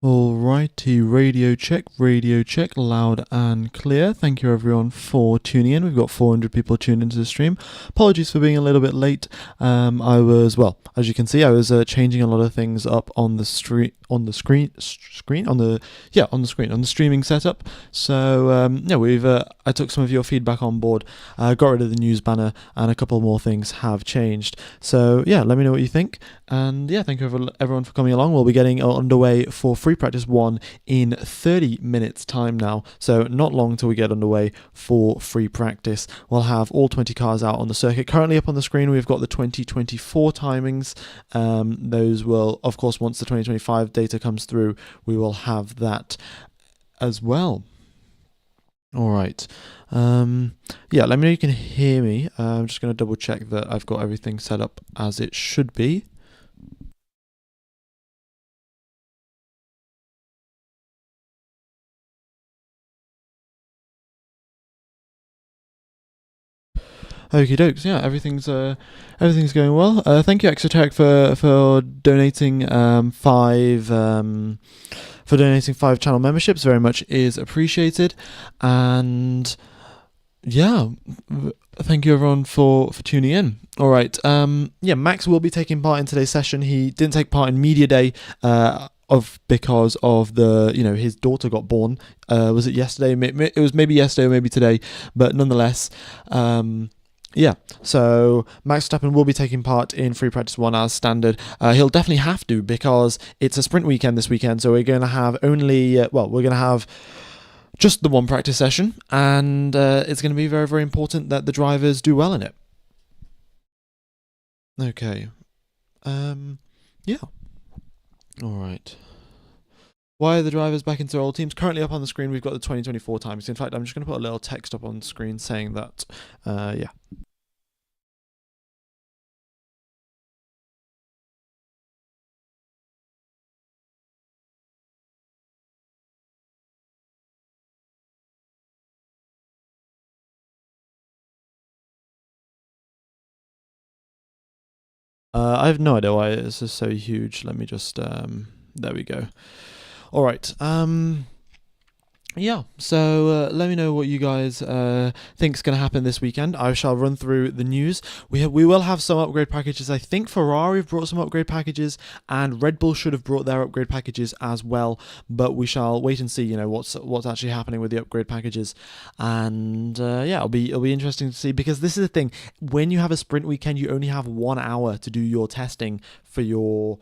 Alrighty, radio check, loud and clear. Thank you everyone for tuning in. We've got 400 people tuned into the stream. Apologies for being a little bit late. As you can see, I was changing a lot of things up on the streaming setup. So I took some of your feedback on board, got rid of the news banner, and a couple more things have changed. So yeah, let me know what you think. And yeah, thank you everyone for coming along. We'll be getting underway for free practice 1 in 30 minutes time now, so not long till we get underway for free practice. We'll have all 20 cars out on the circuit. Currently up on the screen we've got the 2024 timings. Those will, of course, once the 2025 data comes through, we will have that as well. All right. Yeah, let me know you can hear me. I'm just going to double check that I've got everything set up as it should be. Okie dokes, yeah, everything's going well. Thank you, Exoteric, for donating five channel memberships. Very much is appreciated, and yeah, thank you everyone for tuning in. All right, yeah, Max will be taking part in today's session. He didn't take part in Media Day. Because of his daughter got born. Was it yesterday? It was maybe yesterday or maybe today, but nonetheless, yeah, so Max Verstappen will be taking part in free practice 1 as standard. He'll definitely have to, because it's a sprint weekend this weekend, so we're going to have just the one practice session, and it's going to be very, very important that the drivers do well in it. Okay. Yeah. Alright. Why are the drivers back into their old teams? Currently up on the screen, we've got the 2024 times. In fact, I'm just going to put a little text up on the screen saying that, yeah. I have no idea why this is so huge. Let me just, there we go. All right. Yeah, so let me know what you guys think is going to happen this weekend. I shall run through the news. We will have some upgrade packages. I think Ferrari have brought some upgrade packages, and Red Bull should have brought their upgrade packages as well. But we shall wait and see. What's actually happening with the upgrade packages, and yeah, it'll be interesting to see, because this is the thing. When you have a sprint weekend, you only have 1 hour to do your testing for your.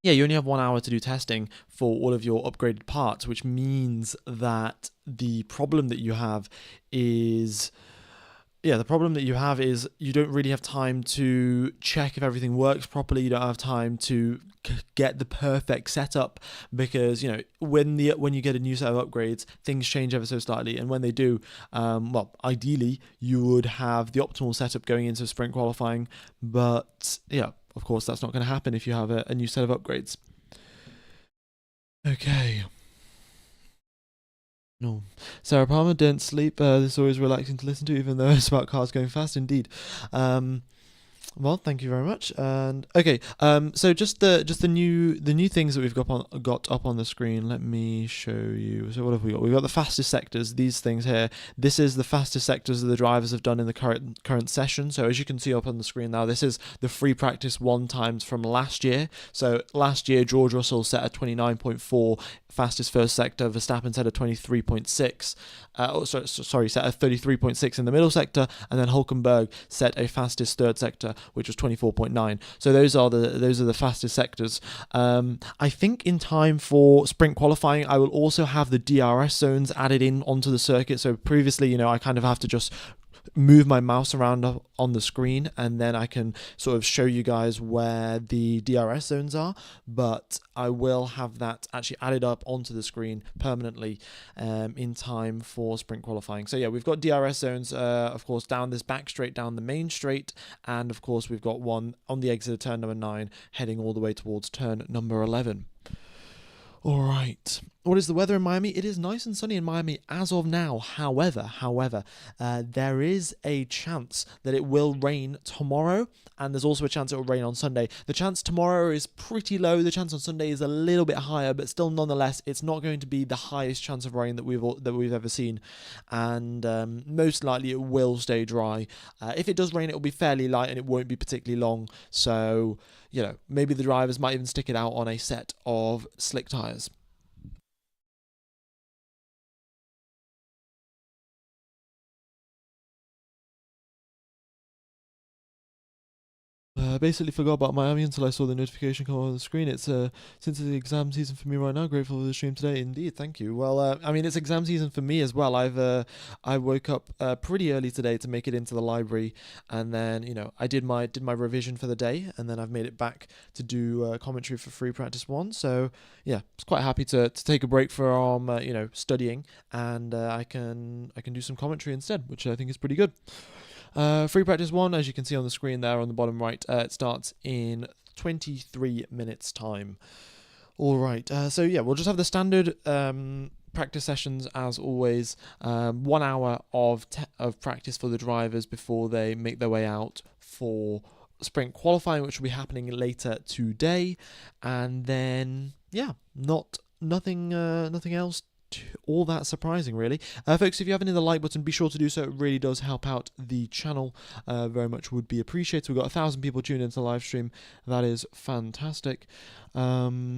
Yeah, you only have 1 hour to do testing for all of your upgraded parts, which means that the problem that you have is you don't really have time to check if everything works properly. You don't have time to get the perfect setup, because when you get a new set of upgrades, things change ever so slightly, and when they do, ideally you would have the optimal setup going into sprint qualifying, but yeah, of course that's not going to happen if you have a new set of upgrades. Okay. No. Sarah Palmer, don't sleep. This is always relaxing to listen to, even though it's about cars going fast indeed. Well, thank you very much. And okay, so just the new things that we've got up on the screen. Let me show you. So what have we got? We've got the fastest sectors. These things here. This is the fastest sectors that the drivers have done in the current session. So as you can see up on the screen now, this is the free practice 1 times from last year. So last year, George Russell set a 29.4 fastest first sector. Verstappen set a 23.6. Set a 33.6 in the middle sector, and then Hulkenberg set a fastest third sector, which was 24.9. So those are the fastest sectors. I think in time for sprint qualifying, I will also have the DRS zones added in onto the circuit. So previously, I kind of have to just move my mouse around on the screen, and then I can sort of show you guys where the DRS zones are, but I will have that actually added up onto the screen permanently in time for sprint qualifying. So yeah, we've got DRS zones, of course, down this back straight, down the main straight, and of course we've got one on the exit of turn number 9 heading all the way towards turn number 11. All right. What is the weather in Miami? It is nice and sunny in Miami as of now. However, there is a chance that it will rain tomorrow, and there's also a chance it will rain on Sunday. The chance tomorrow is pretty low. The chance on Sunday is a little bit higher, but still, nonetheless, it's not going to be the highest chance of rain that we've ever seen, and most likely it will stay dry. If it does rain, it will be fairly light and it won't be particularly long. So, maybe the drivers might even stick it out on a set of slick tires. Basically forgot about Miami until I saw the notification come on the screen. It's since it's the exam season for me right now. Grateful for the stream today, indeed. Thank you. Well, I mean it's exam season for me as well. I woke up pretty early today to make it into the library, and then I did my revision for the day, and then I've made it back to do commentary for free practice one. So yeah, I was quite happy to take a break from studying, and I can do some commentary instead, which I think is pretty good. Free practice one, as you can see on the screen there on the bottom right, it starts in 23 minutes time. All right, so yeah, we'll just have the standard practice sessions as always. 1 hour of practice for the drivers before they make their way out for sprint qualifying, which will be happening later today, and then yeah, nothing else all that surprising, really. Folks, if you haven't hit the like button, be sure to do so. It really does help out the channel. Very much would be appreciated. We've got 1,000 people tuned into the live stream. That is fantastic. Yeah.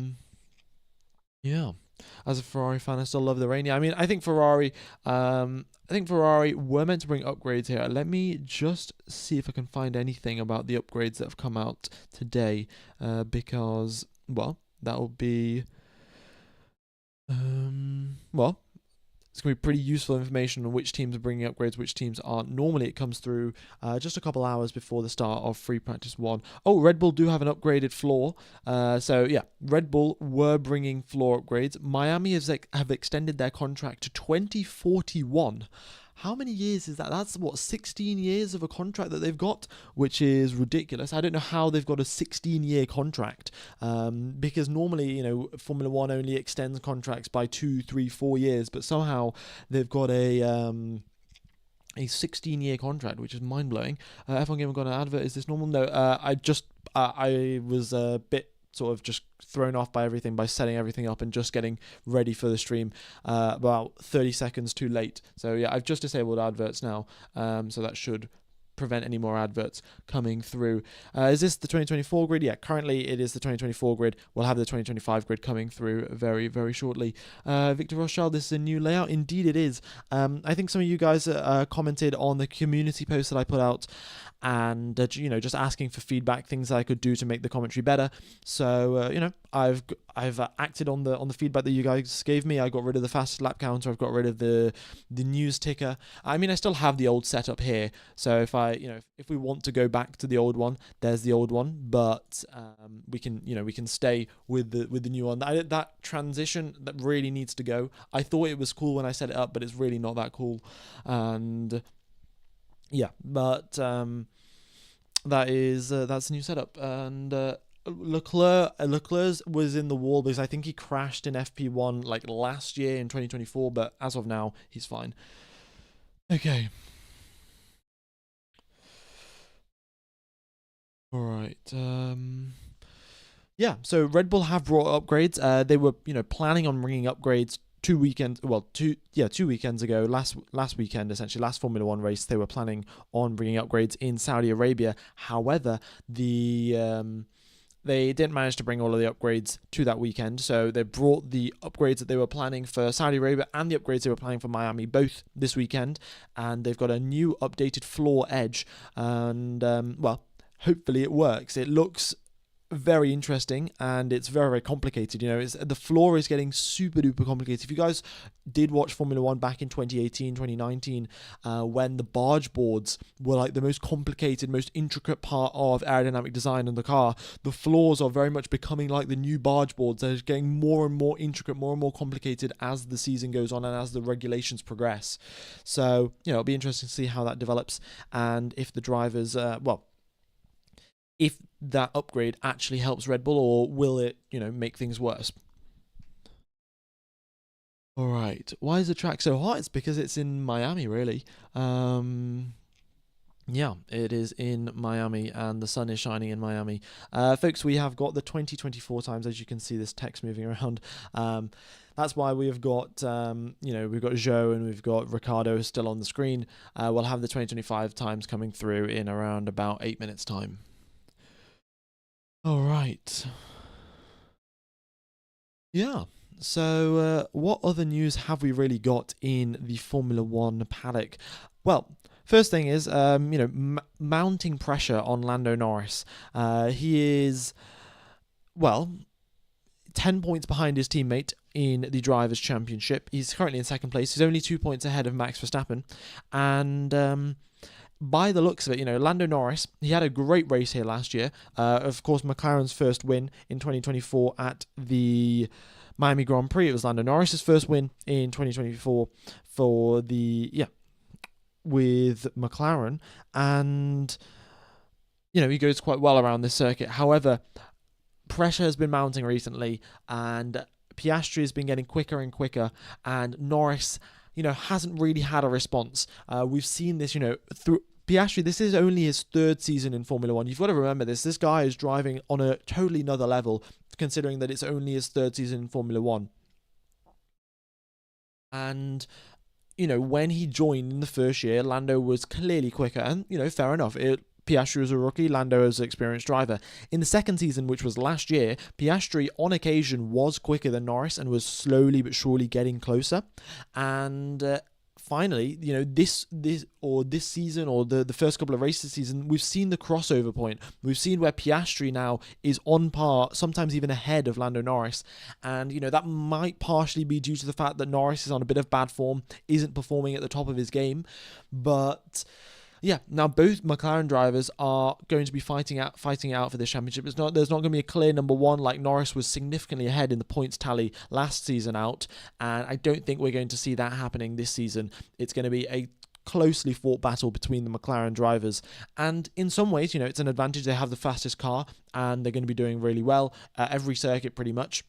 As a Ferrari fan, I still love the rain. Yeah, I mean, I think Ferrari were meant to bring upgrades here. Let me just see if I can find anything about the upgrades that have come out today, because, well, that will be well, it's going to be pretty useful information on which teams are bringing upgrades, which teams aren't. Normally, it comes through just a couple hours before the start of free practice one. Oh, Red Bull do have an upgraded floor. So, yeah, Red Bull were bringing floor upgrades. Miami have extended their contract to 2041. How many years is that? That's 16 years of a contract that they've got, which is ridiculous. I don't know how they've got a 16-year contract, because normally, Formula One only extends contracts by 2, 3, 4 years, but somehow they've got a 16-year contract, which is mind-blowing. F1 Gamer got an advert. Is this normal? No, I was a bit sort of just thrown off by everything by setting everything up and just getting ready for the stream about 30 seconds too late. So yeah, I've just disabled adverts now, so that should prevent any more adverts coming through. Is this the 2024 grid? Yeah, currently it is the 2024 grid. We'll have the 2025 grid coming through very, very shortly. Victor Rothschild, this is a new layout. Indeed it is. I think some of you guys commented on the community post that I put out, and just asking for feedback, things that I could do to make the commentary better. So I've acted on the feedback that you guys gave me. I got rid of the fast lap counter. I've got rid of the news ticker. I mean, I still have the old setup here. So if we want to go back to the old one, there's the old one. But we can stay with the new one. That transition that really needs to go. I thought it was cool when I set it up, but it's really not that cool. And yeah, but that's the new setup. And Leclerc's was in the wall because I think he crashed in FP1 like last year in 2024, but as of now, he's fine. Okay. All right. Yeah, so Red Bull have brought upgrades. They were, planning on bringing upgrades 2 weekends ago, last weekend, essentially, last Formula One race, they were planning on bringing upgrades in Saudi Arabia. However, they didn't manage to bring all of the upgrades to that weekend, so they brought the upgrades that they were planning for Saudi Arabia and the upgrades they were planning for Miami both this weekend, and they've got a new updated floor edge, and, hopefully it works. It looks very interesting, and it's very, very complicated. The floor is getting super duper complicated. If you guys did watch Formula One back in 2018, 2019, when the barge boards were like the most complicated, most intricate part of aerodynamic design in the car, the floors are very much becoming like the new barge boards. They're getting more and more intricate, more and more complicated as the season goes on and as the regulations progress. So, it'll be interesting to see how that develops, and if the drivers, if that upgrade actually helps Red Bull, or will it, make things worse? All right. Why is the track so hot? It's because it's in Miami, really. Yeah, it is in Miami, and the sun is shining in Miami. Folks, we have got the 2024 times, as you can see this text moving around. That's why we have got, we've got Joe and we've got Ricardo still on the screen. We'll have the 2025 times coming through in around about 8 minutes' time. All right. Yeah. So, what other news have we really got in the Formula One paddock? Well, first thing is, mounting pressure on Lando Norris. He is, well, 10 points behind his teammate in the Drivers' Championship. He's currently in second place. He's only 2 points ahead of Max Verstappen. And by the looks of it, Lando Norris, he had a great race here last year. Of course, McLaren's first win in 2024 at the Miami Grand Prix. It was Lando Norris's first win in 2024 with McLaren. And, he goes quite well around this circuit. However, pressure has been mounting recently, and Piastri has been getting quicker and quicker, and Norris, hasn't really had a response. We've seen this, through Piastri. This is only his third season in Formula One. You've got to remember this. This guy is driving on a totally another level, considering that it's only his third season in Formula One. And when he joined in the first year, Lando was clearly quicker, and fair enough. Piastri was a rookie, Lando was an experienced driver. In the second season, which was last year, Piastri on occasion was quicker than Norris and was slowly but surely getting closer. And finally, this season, or the first couple of races this season, we've seen the crossover point. We've seen where Piastri now is on par, sometimes even ahead of Lando Norris. And, that might partially be due to the fact that Norris is on a bit of bad form, isn't performing at the top of his game. But yeah, now both McLaren drivers are going to be fighting out for this championship. There's not going to be a clear number one, like Norris was significantly ahead in the points tally last season out, and I don't think we're going to see that happening this season. It's going to be a closely fought battle between the McLaren drivers, and in some ways, it's an advantage. They have the fastest car, and they're going to be doing really well at every circuit pretty much.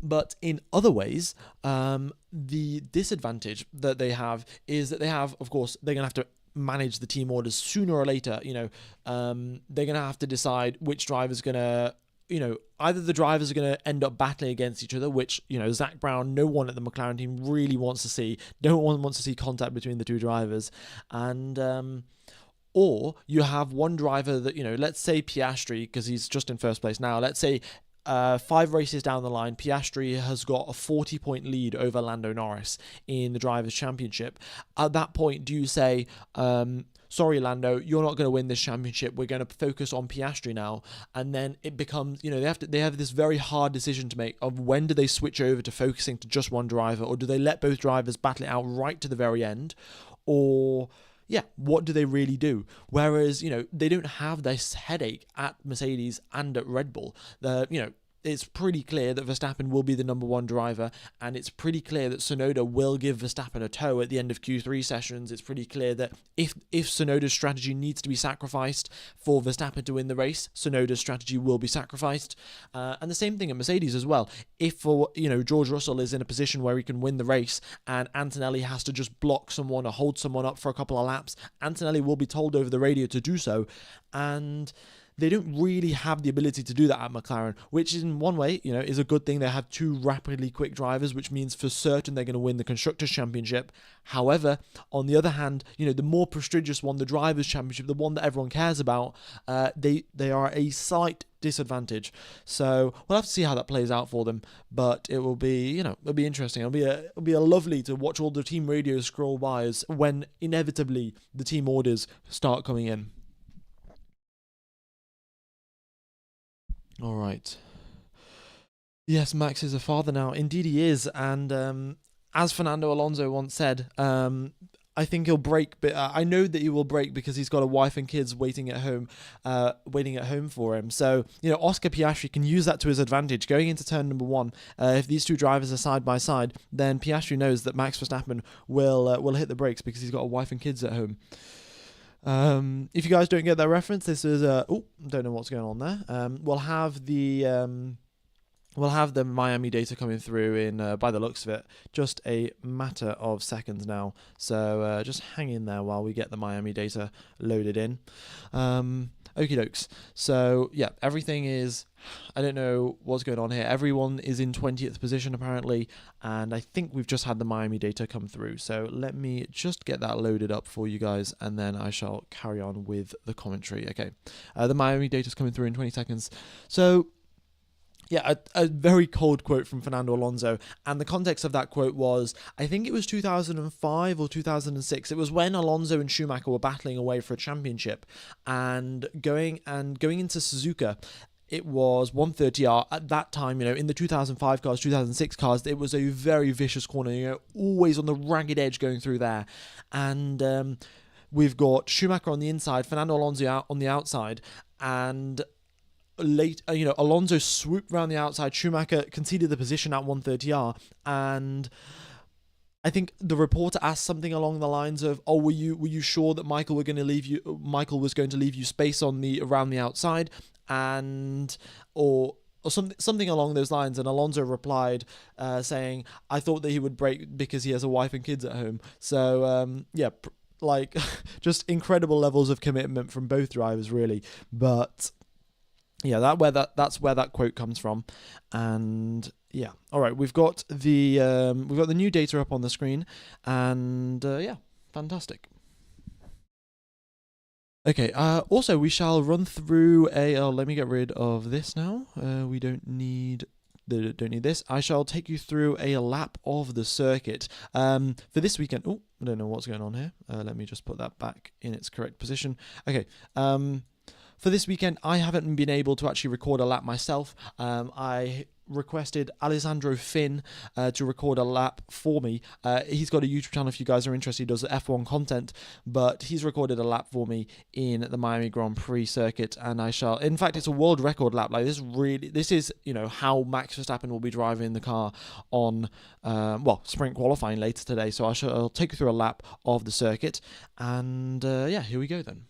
But in other ways, the disadvantage that they have is that of course, they're going to have to manage the team orders sooner or later. They're going to have to decide which driver's going to, either the drivers are going to end up battling against each other, which, Zach Brown, no one at the McLaren team really wants to see. No one wants to see contact between the two drivers. And, or you have one driver that, let's say Piastri, because he's just in first place now, let's say 5 races down the line, Piastri has got a 40-point lead over Lando Norris in the Drivers' Championship. At that point, do you say, sorry, Lando, you're not going to win this championship. We're going to focus on Piastri now. And then it becomes, they have this very hard decision to make of when do they switch over to focusing to just one driver, or do they let both drivers battle it out right to the very end, or what do they really do? Whereas, they don't have this headache at Mercedes and at Red Bull. It's pretty clear that Verstappen will be the number one driver, and it's pretty clear that Tsunoda will give Verstappen a tow at the end of Q3 sessions. It's pretty clear that if Tsunoda's strategy needs to be sacrificed for Verstappen to win the race, Tsunoda's strategy will be sacrificed. And the same thing at Mercedes as well. If George Russell is in a position where he can win the race and Antonelli has to just block someone or hold someone up for a couple of laps, Antonelli will be told over the radio to do so. And they don't really have the ability to do that at McLaren, which in one way, is a good thing. They have 2 rapidly quick drivers, which means for certain they're going to win the Constructors' Championship. However, on the other hand, the more prestigious one, the Drivers' Championship, the one that everyone cares about, they are a slight disadvantage. So we'll have to see how that plays out for them. But it will be, it'll be interesting. It'll be a lovely to watch all the team radios scroll by as when inevitably the team orders start coming in. All right. Yes, Max is a father now. Indeed, he is. And as Fernando Alonso once said, I think he'll break. But I know that he will break because he's got a wife and kids waiting at home for him. So Oscar Piastri can use that to his advantage going into turn number 1. If these two drivers are side by side, then Piastri knows that Max Verstappen will hit the brakes because he's got a wife and kids at home. If you guys don't get that reference, this is don't know what's going on there. We'll have the we'll have the Miami data coming through in, by the looks of it, just a matter of seconds now. So just hang in there while we get the Miami data loaded in. Okie dokes. So yeah, everything is, I don't know what's going on here. Everyone is in 20th position apparently, and I think we've just had the Miami data come through. So let me just get that loaded up for you guys, and then I shall carry on with the commentary. Okay, the Miami data is coming through in 20 seconds. So yeah, a very cold quote from Fernando Alonso. And the context of that quote was, I think it was 2005 or 2006. It was when Alonso and Schumacher were battling away for a championship and going into Suzuka. It was 130R at that time, in the 2005 cars, 2006 cars, it was a very vicious corner, always on the ragged edge going through there. And we've got Schumacher on the inside, Fernando Alonso out on the outside, and Alonso swooped around the outside. Schumacher conceded the position at 130R, and I think the reporter asked something along the lines of, "Oh, were you sure that Michael was going to leave you space around the outside?" And or something along those lines. And Alonso replied, saying, "I thought that he would brake because he has a wife and kids at home." So yeah. Just incredible levels of commitment from both drivers, really. But yeah, that's where that quote comes from. And yeah, all right, we've got the new data up on the screen, and yeah, fantastic. Okay. Also, we shall run through let me get rid of this now. We don't need this. I shall take you through a lap of the circuit for this weekend. Oh, I don't know what's going on here. Let me just put that back in its correct position. Okay. For this weekend, I haven't been able to actually record a lap myself. I requested Alessandro Finn to record a lap for me. He's got a YouTube channel if you guys are interested. He does F1 content, but he's recorded a lap for me in the Miami Grand Prix circuit, and I shall. In fact, it's a world record lap. Like this is how Max Verstappen will be driving the car on sprint qualifying later today. So I'll take you through a lap of the circuit, and yeah, here we go then.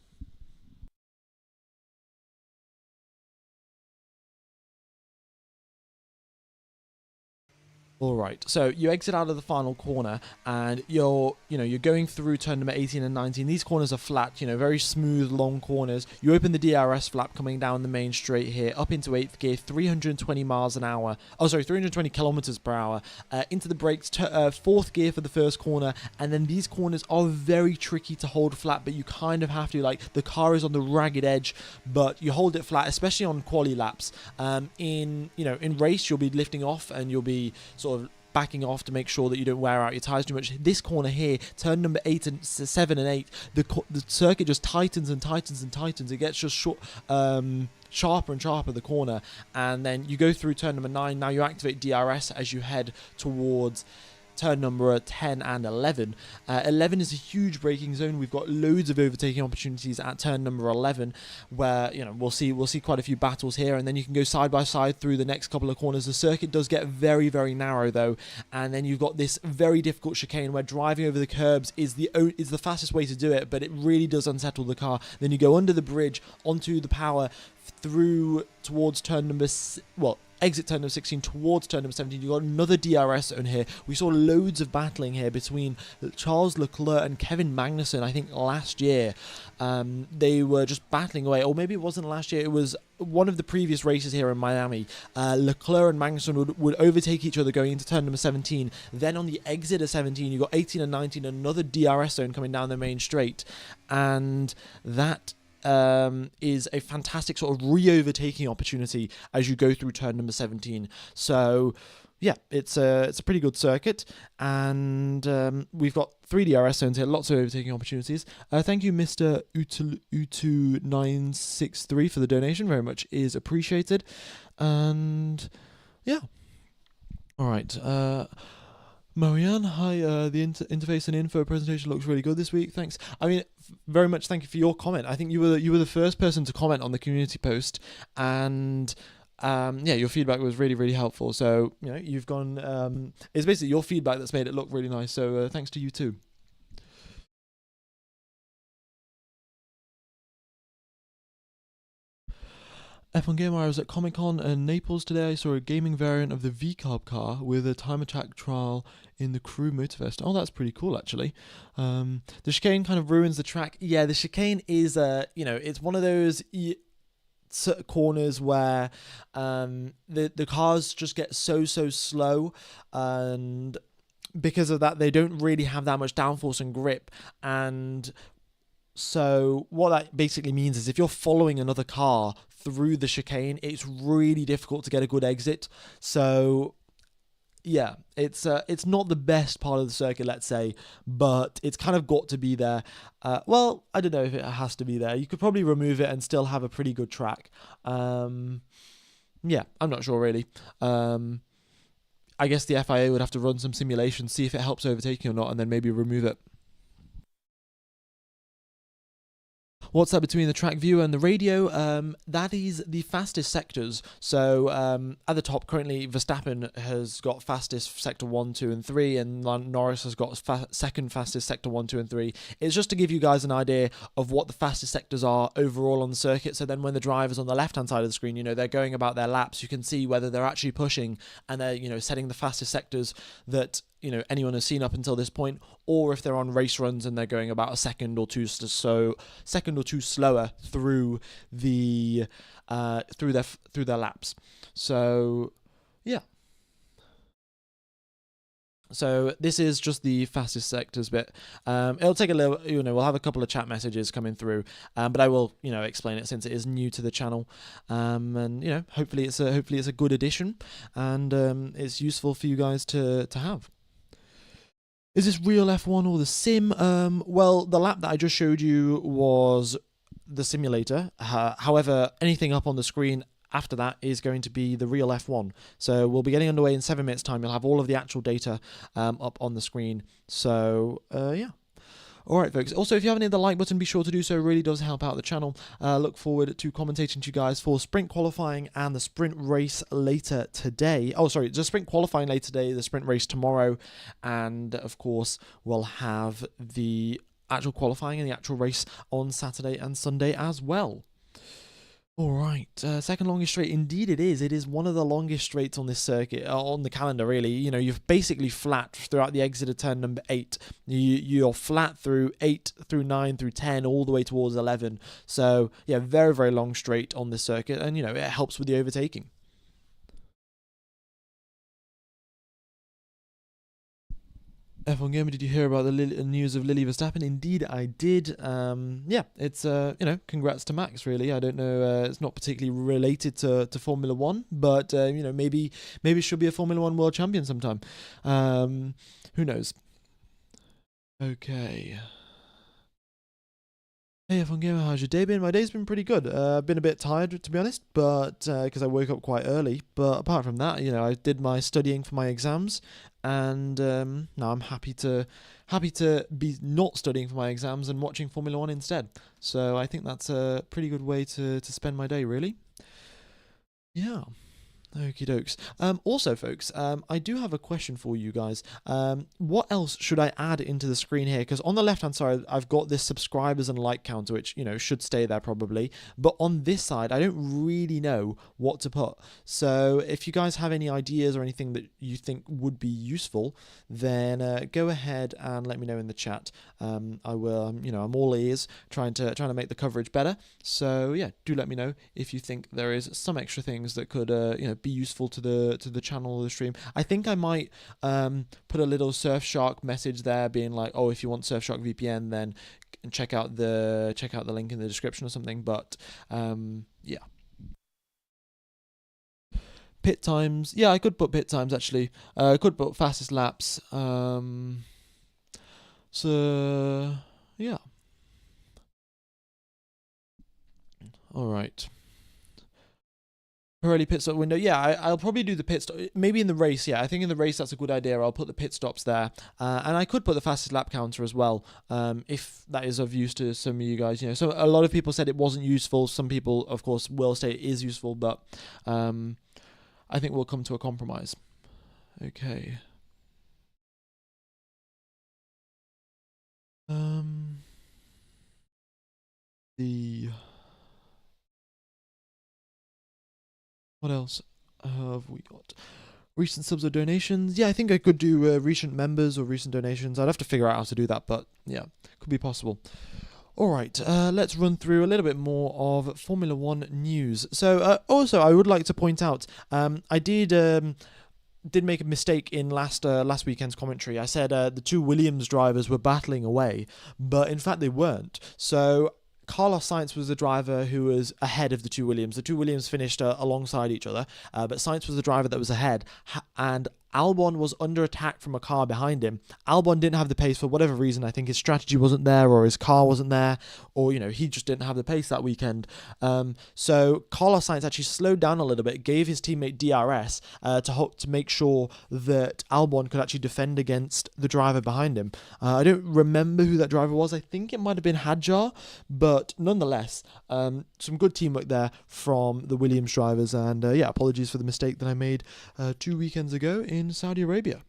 All right, so you exit out of the final corner, and you're going through turn number 18 and 19. These corners are flat, very smooth, long corners. You open the DRS flap coming down the main straight here, up into 8th gear, 320 miles an hour. Oh, sorry, 320 kilometers per hour. Into the brakes, 4th gear for the first corner, and then these corners are very tricky to hold flat, but you kind of have to. The car is on the ragged edge, but you hold it flat, especially on quali laps. In race, you'll be lifting off, and you'll be sort of backing off to make sure that you don't wear out your tyres too much. This corner here, turn number 8 and 7 and 8, the circuit just tightens and tightens and tightens. It gets just sharper and sharper, the corner, and then you go through turn number 9. Now you activate DRS as you head towards turn number 10 and 11. 11 is a huge braking zone. We've got loads of overtaking opportunities at turn number 11, where we'll see quite a few battles here, and then you can go side by side through the next couple of corners. The circuit does get very, very narrow though, and then you've got this very difficult chicane where driving over the curbs is the fastest way to do it, but it really does unsettle the car. Then you go under the bridge onto the power through towards turn number exit turn number 16 towards turn number 17. You've got another DRS zone here. We saw loads of battling here between Charles Leclerc and Kevin Magnussen, I think last year. They were just battling away, or maybe it wasn't last year, it was one of the previous races here in Miami. Leclerc and Magnussen would overtake each other going into turn number 17. Then on the exit of 17, you've got 18 and 19, another DRS zone coming down the main straight. And that is a fantastic sort of re-overtaking opportunity as you go through turn number 17. So yeah, it's a pretty good circuit, and we've got 3 DRS zones here, lots of overtaking opportunities. Thank you, Mr. Utu963 for the donation, very much is appreciated. And yeah, all right. Marianne, hi. The interface and info presentation looks really good this week. Thanks. I mean, very much thank you for your comment. I think you were the first person to comment on the community post, and yeah, your feedback was really, really helpful. So you've gone. It's basically your feedback that's made it look really nice. So thanks to you too. F1 Gamer, I was at Comic Con in Naples today. I saw a gaming variant of the V-Carb car with a time attack trial in the crew motorvest. Oh, that's pretty cool, actually. The chicane kind of ruins the track. Yeah, the chicane is, it's one of those corners where the cars just get so slow, and because of that, they don't really have that much downforce and grip. And so what that basically means is if you're following another car through the chicane, it's really difficult to get a good exit. So yeah, it's not the best part of the circuit, let's say, but it's kind of got to be there. Well, I don't know if it has to be there. You could probably remove it and still have a pretty good track. Yeah, I'm not sure really. I guess the FIA would have to run some simulations, see if it helps overtaking or not, and then maybe remove it. What's that between the track viewer and the radio? That is the fastest sectors. So at the top, currently, Verstappen has got fastest sector 1, 2, and 3, and Norris has got second fastest sector 1, 2, and 3. It's just to give you guys an idea of what the fastest sectors are overall on the circuit. So then when the driver's on the left-hand side of the screen, they're going about their laps, you can see whether they're actually pushing and they're, setting the fastest sectors that anyone has seen up until this point, or if they're on race runs and they're going about a second or two slower through the through their laps. So yeah. So this is just the fastest sectors bit. It'll take a little, we'll have a couple of chat messages coming through, but I will, explain it since it is new to the channel, and hopefully it's a good addition, and it's useful for you guys to have. Is this real F1 or the sim? Well, the lap that I just showed you was the simulator. However, anything up on the screen after that is going to be the real F1. So we'll be getting underway in 7 minutes' time. You'll have all of the actual data up on the screen. So, yeah. Alright folks, also if you haven't hit the like button, be sure to do so, it really does help out the channel. Look forward to commentating to you guys for sprint qualifying and the sprint race later today. Oh sorry, the sprint qualifying later today, the sprint race tomorrow, and of course we'll have the actual qualifying and the actual race on Saturday and Sunday as well. Alright, second longest straight, indeed it is. It is one of the longest straights on this circuit, on the calendar really. You're basically flat throughout the exit of turn number 8. You're flat through 8, through 9, through 10, all the way towards 11. So, yeah, very, very long straight on this circuit, and, it helps with the overtaking. F1 Gamer, did you hear about the news of Lily Verstappen? Indeed, I did. Yeah, it's congrats to Max. Really, I don't know. It's not particularly related to Formula One, but maybe she'll be a Formula One world champion sometime. Who knows? Okay. Hey F1 Gamer, how's your day been? My day's been pretty good. I've been a bit tired, to be honest, but because I woke up quite early. But apart from that, I did my studying for my exams, and now I'm happy to be not studying for my exams and watching Formula One instead. So I think that's a pretty good way to spend my day, really. Yeah. Okie dokes. Also, folks, I do have a question for you guys. What else should I add into the screen here? Because on the left-hand side, I've got this subscribers and like counter, which, should stay there probably. But on this side, I don't really know what to put. So if you guys have any ideas or anything that you think would be useful, then go ahead and let me know in the chat. I will, I'm all ears, trying to make the coverage better. So yeah, do let me know if you think there is some extra things that could, be useful to the channel or the stream. I think I might put a little Surfshark message there, being like, oh, if you want Surfshark VPN, then check out the link in the description or something. But yeah. Pit times, yeah, I could put pit times actually. I could put fastest laps. So yeah. All right. Early pit stop window. Yeah, I'll probably do the pit stop. Maybe in the race. Yeah, I think in the race that's a good idea. I'll put the pit stops there, and I could put the fastest lap counter as well, if that is of use to some of you guys. So a lot of people said it wasn't useful. Some people, of course, will say it is useful, but I think we'll come to a compromise. Okay. The What else have we got? Recent subs or donations? Yeah, I think I could do recent members or recent donations. I'd have to figure out how to do that, but yeah, could be possible. All right, let's run through a little bit more of Formula One news. So, also, I would like to point out, I did make a mistake in last weekend's commentary. I said the two Williams drivers were battling away, but in fact they weren't. So Carlos Sainz was the driver who was ahead of the two Williams. The two Williams finished alongside each other, but Sainz was the driver that was ahead, and Albon was under attack from a car behind him. Albon didn't have the pace for whatever reason. I think his strategy wasn't there, or his car wasn't there, or he just didn't have the pace that weekend. So Carlos Sainz actually slowed down a little bit, gave his teammate DRS to make sure that Albon could actually defend against the driver behind him. I don't remember who that driver was. I think it might have been Hadjar, but nonetheless, some good teamwork there from the Williams drivers. And apologies for the mistake that I made 2 weekends ago in Saudi Arabia.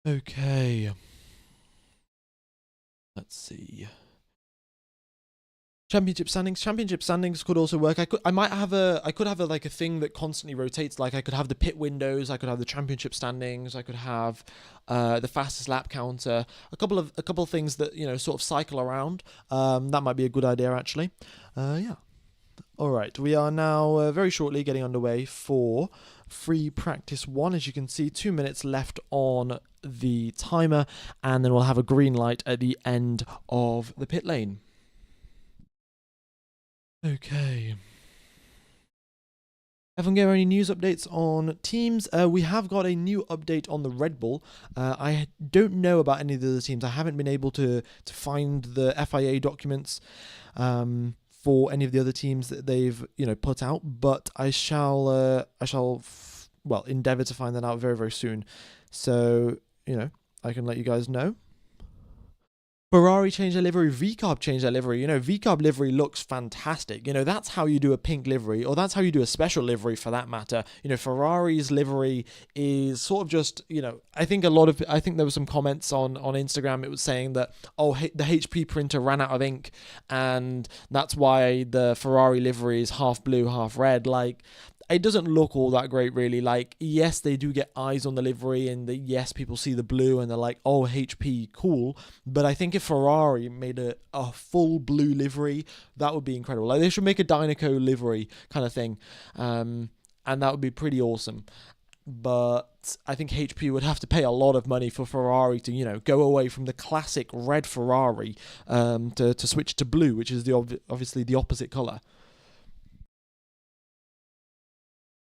Okay. Let's see. Championship standings could also work. I could have like a thing that constantly rotates. Like I could have the pit windows, I could have the championship standings, I could have the fastest lap counter, a couple of things that sort of cycle around. That might be a good idea actually. Yeah. All right, we are now very shortly getting underway for free practice 1. As you can see, 2 minutes left on the timer, and then we'll have a green light at the end of the pit lane. Okay. Haven't got any news updates on teams. We have got a new update on the Red Bull. I don't know about any of the other teams. I haven't been able to find the FIA documents for any of the other teams that they've put out, but I shall endeavor to find that out very, very soon. So I can let you guys know. Ferrari changed their livery, VCARB changed their livery. VCARB livery looks fantastic. That's how you do a pink livery, or that's how you do a special livery for that matter. Ferrari's livery is sort of just, I think there were some comments on Instagram. It was saying that, the HP printer ran out of ink, and that's why the Ferrari livery is half blue, half red. Like, it doesn't look all that great, really. Like, yes, they do get eyes on the livery, and yes, people see the blue and they're like, oh, HP, cool. But I think if Ferrari made a full blue livery, that would be incredible. Like, they should make a Dynaco livery kind of thing, and that would be pretty awesome. But I think HP would have to pay a lot of money for Ferrari to, go away from the classic red Ferrari to switch to blue, which is obviously the opposite color.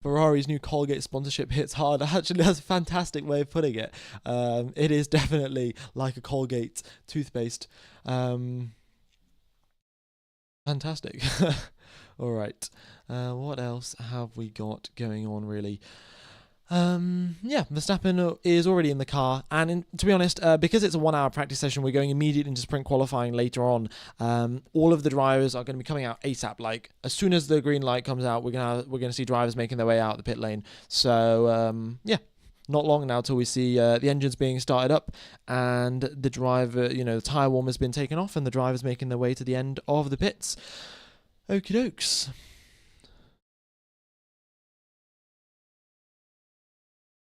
Ferrari's new Colgate sponsorship hits hard. Actually, that's a fantastic way of putting it. It is definitely like a Colgate toothpaste. Fantastic. All right. What else have we got going on, really? Verstappen is already in the car, and to be honest, because it's a 1 hour practice session, we're going immediately into sprint qualifying later on. All of the drivers are going to be coming out ASAP. Like, as soon as the green light comes out, we're gonna see drivers making their way out the pit lane. So not long now till we see the engines being started up, and the driver, the tyre warmer's been taken off, and the drivers making their way to the end of the pits. Okie dokes.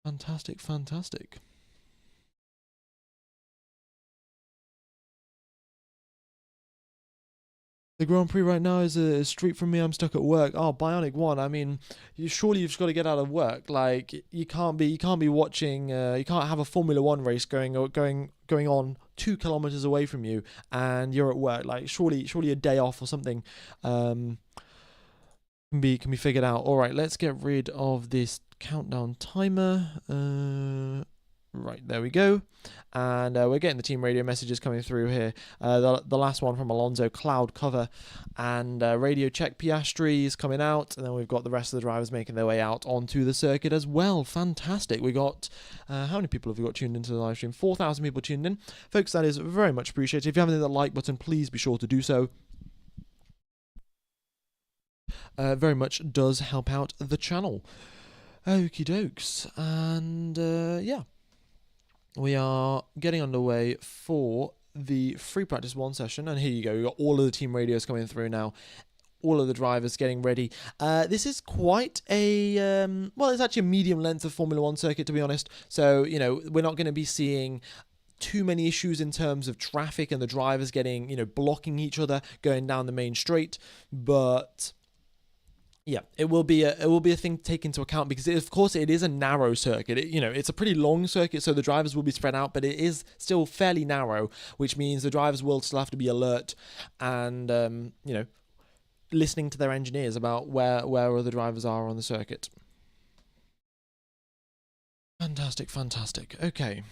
Fantastic. The Grand Prix right now is a street from me. I'm stuck at work. Oh, Bionic 1. I mean, surely you've just got to get out of work. Like, you can't be watching. You can't have a Formula 1 race going on 2 kilometers away from you, and you're at work. Like, surely a day off or something can be figured out. All right, let's get rid of this countdown timer. Right, there we go. And we're getting the team radio messages coming through here. The last one from Alonso, cloud cover. And radio check, Piastri is coming out. And then we've got the rest of the drivers making their way out onto the circuit as well. Fantastic. We got, how many people have we got tuned into the live stream? 4,000 people tuned in. Folks, that is very much appreciated. If you haven't hit the like button, please be sure to do so. Very much does help out the channel. Okie dokes. And we are getting underway for the free practice 1 session, and here you go. You've got all of the team radios coming through now. All of the drivers getting ready. This is quite a, well, it's actually a medium length of Formula 1 circuit, to be honest. So, we're not going to be seeing too many issues in terms of traffic and the drivers getting, blocking each other going down the main straight. But yeah, it will be a thing to take into account because of course it is a narrow circuit. It's a pretty long circuit, so the drivers will be spread out, but it is still fairly narrow, which means the drivers will still have to be alert and listening to their engineers about where other drivers are on the circuit. Fantastic. Okay.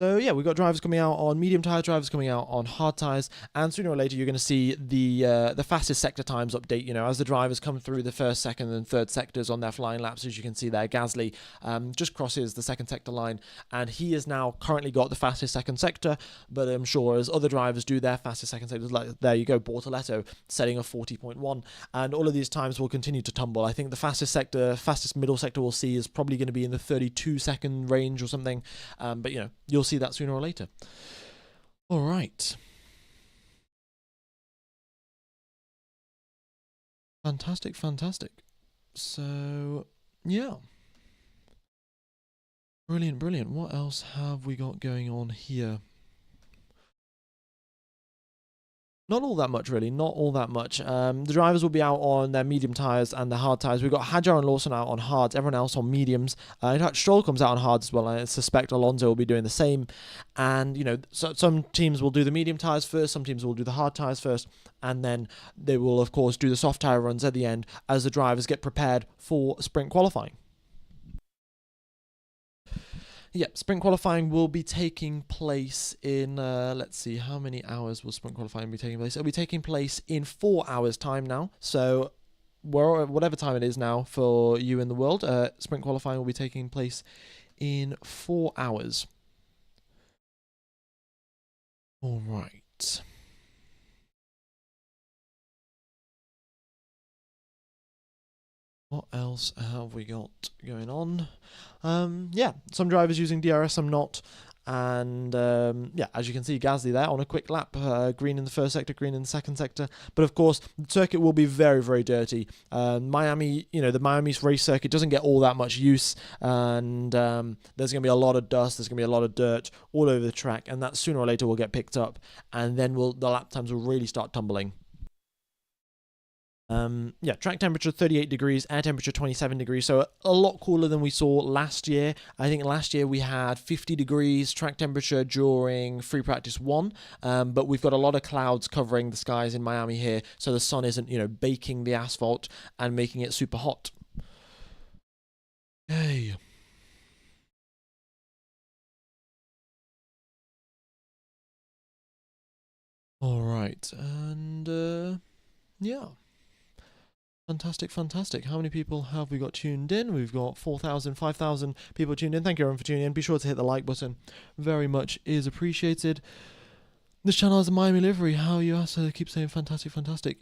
So yeah, we've got drivers coming out on medium tyres, drivers coming out on hard tyres, and sooner or later you're going to see the fastest sector times update. As the drivers come through the first, second, and third sectors on their flying laps, as you can see there, Gasly just crosses the second sector line, and he has now currently got the fastest second sector. But I'm sure as other drivers do their fastest second sectors, like there you go, Bortoletto setting a 40.1, and all of these times will continue to tumble. I think the fastest middle sector we'll see is probably going to be in the 32-second range or something. But you'll see that sooner or later. All right. Fantastic. So, yeah. Brilliant. What else have we got going on here? Not all that much, really. The drivers will be out on their medium tyres and the hard tyres. We've got Hadjar and Lawson out on hards, everyone else on mediums. In fact, Stroll comes out on hards as well, and I suspect Alonso will be doing the same. And, so some teams will do the medium tyres first, some teams will do the hard tyres first, and then they will, of course, do the soft tyre runs at the end as the drivers get prepared for sprint qualifying. Yeah, sprint qualifying will be taking place in, let's see, how many hours will sprint qualifying be taking place? It'll be taking place in 4 hours' time now. So, whatever time it is now for you in the world, sprint qualifying will be taking place in 4 hours. All right. What else have we got going on? Yeah, some drivers using DRS, some not. And yeah, as you can see, Gasly there on a quick lap, green in the first sector, green in the second sector. But of course, the circuit will be very, very dirty. Miami, the Miami race circuit doesn't get all that much use, and there's going to be a lot of dust, there's going to be a lot of dirt all over the track, and that sooner or later will get picked up, and then the lap times will really start tumbling. Yeah, track temperature 38 degrees, air temperature 27 degrees, so a lot cooler than we saw last year. I think last year we had 50 degrees track temperature during free practice 1, but we've got a lot of clouds covering the skies in Miami here, so the sun isn't, baking the asphalt and making it super hot. Yay. All right, and yeah. Fantastic. How many people have we got tuned in? We've got 4,000, 5,000 people tuned in. Thank you everyone for tuning in. Be sure to hit the like button. Very much is appreciated. This channel has a Miami livery. How you have to keep saying fantastic.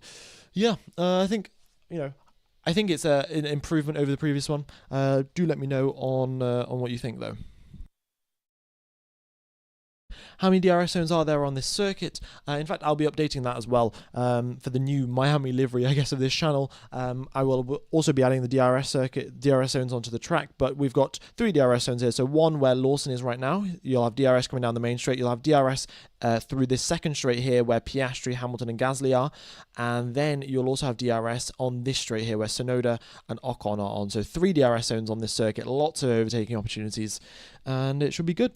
Yeah, I think, I think it's an improvement over the previous one. Do let me know on what you think, though. How many DRS zones are there on this circuit? In fact, I'll be updating that as well for the new Miami livery, I guess, of this channel. I will also be adding the DRS zones onto the track, but we've got 3 DRS zones here. So one where Lawson is right now. You'll have DRS coming down the main straight. You'll have DRS through this second straight here where Piastri, Hamilton and Gasly are. And then you'll also have DRS on this straight here where Tsunoda and Ocon are on. So 3 DRS zones on this circuit. Lots of overtaking opportunities. And it should be good.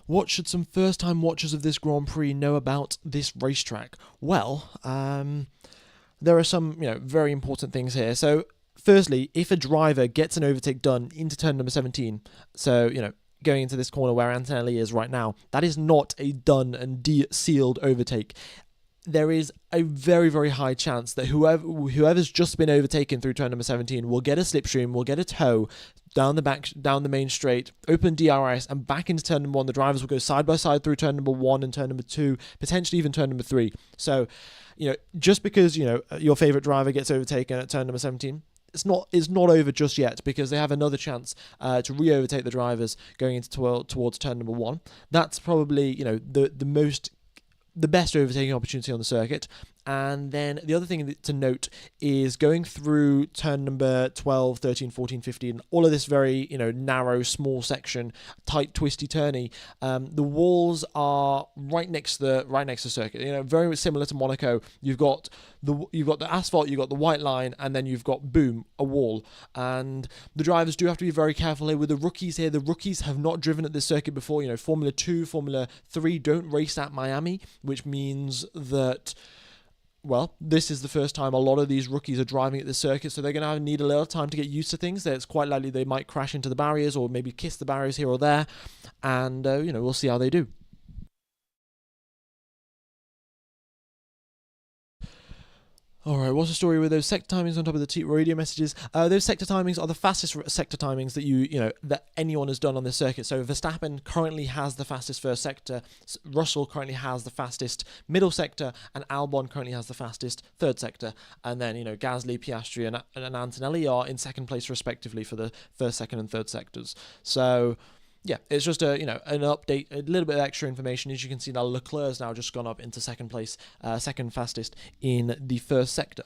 What should some first-time watchers of this Grand Prix know about this racetrack? Well, there are some, very important things here. So, firstly, if a driver gets an overtake done into turn number 17, so, going into this corner where Antonelli is right now, that is not a done and sealed overtake. There is a very, very high chance that whoever's just been overtaken through turn number 17 will get a slipstream, will get a tow down the main straight, open DRS, and back into turn number 1. The drivers will go side by side through turn number 1 and turn number 2, potentially even turn number 3. So, just because, your favorite driver gets overtaken at turn number 17, it's not over just yet, because they have another chance to re-overtake the drivers going into towards turn number 1. That's probably the best overtaking opportunity on the circuit. And then the other thing to note is going through turn number 12, 13, 14, 15, all of this very, narrow, small section, tight, twisty, turny. The walls are right next to the circuit. Very similar to Monaco. You've got the asphalt, you've got the white line, and then you've got, boom, a wall. And the drivers do have to be very careful here with the rookies here. The rookies have not driven at this circuit before. Formula 2, Formula 3 don't race at Miami, which means that, well, this is the first time a lot of these rookies are driving at this circuit, so they're going to need a little time to get used to things. It's quite likely they might crash into the barriers or maybe kiss the barriers here or there, and, we'll see how they do. Alright, what's the story with those sector timings on top of the radio messages? Those sector timings are the fastest sector timings that that anyone has done on this circuit. So Verstappen currently has the fastest first sector, Russell currently has the fastest middle sector, and Albon currently has the fastest third sector. And then, Gasly, Piastri, and Antonelli are in second place respectively for the first, second, and third sectors. So yeah, it's just an update, a little bit of extra information. As you can see now, Leclerc's now just gone up into second place, second fastest in the first sector.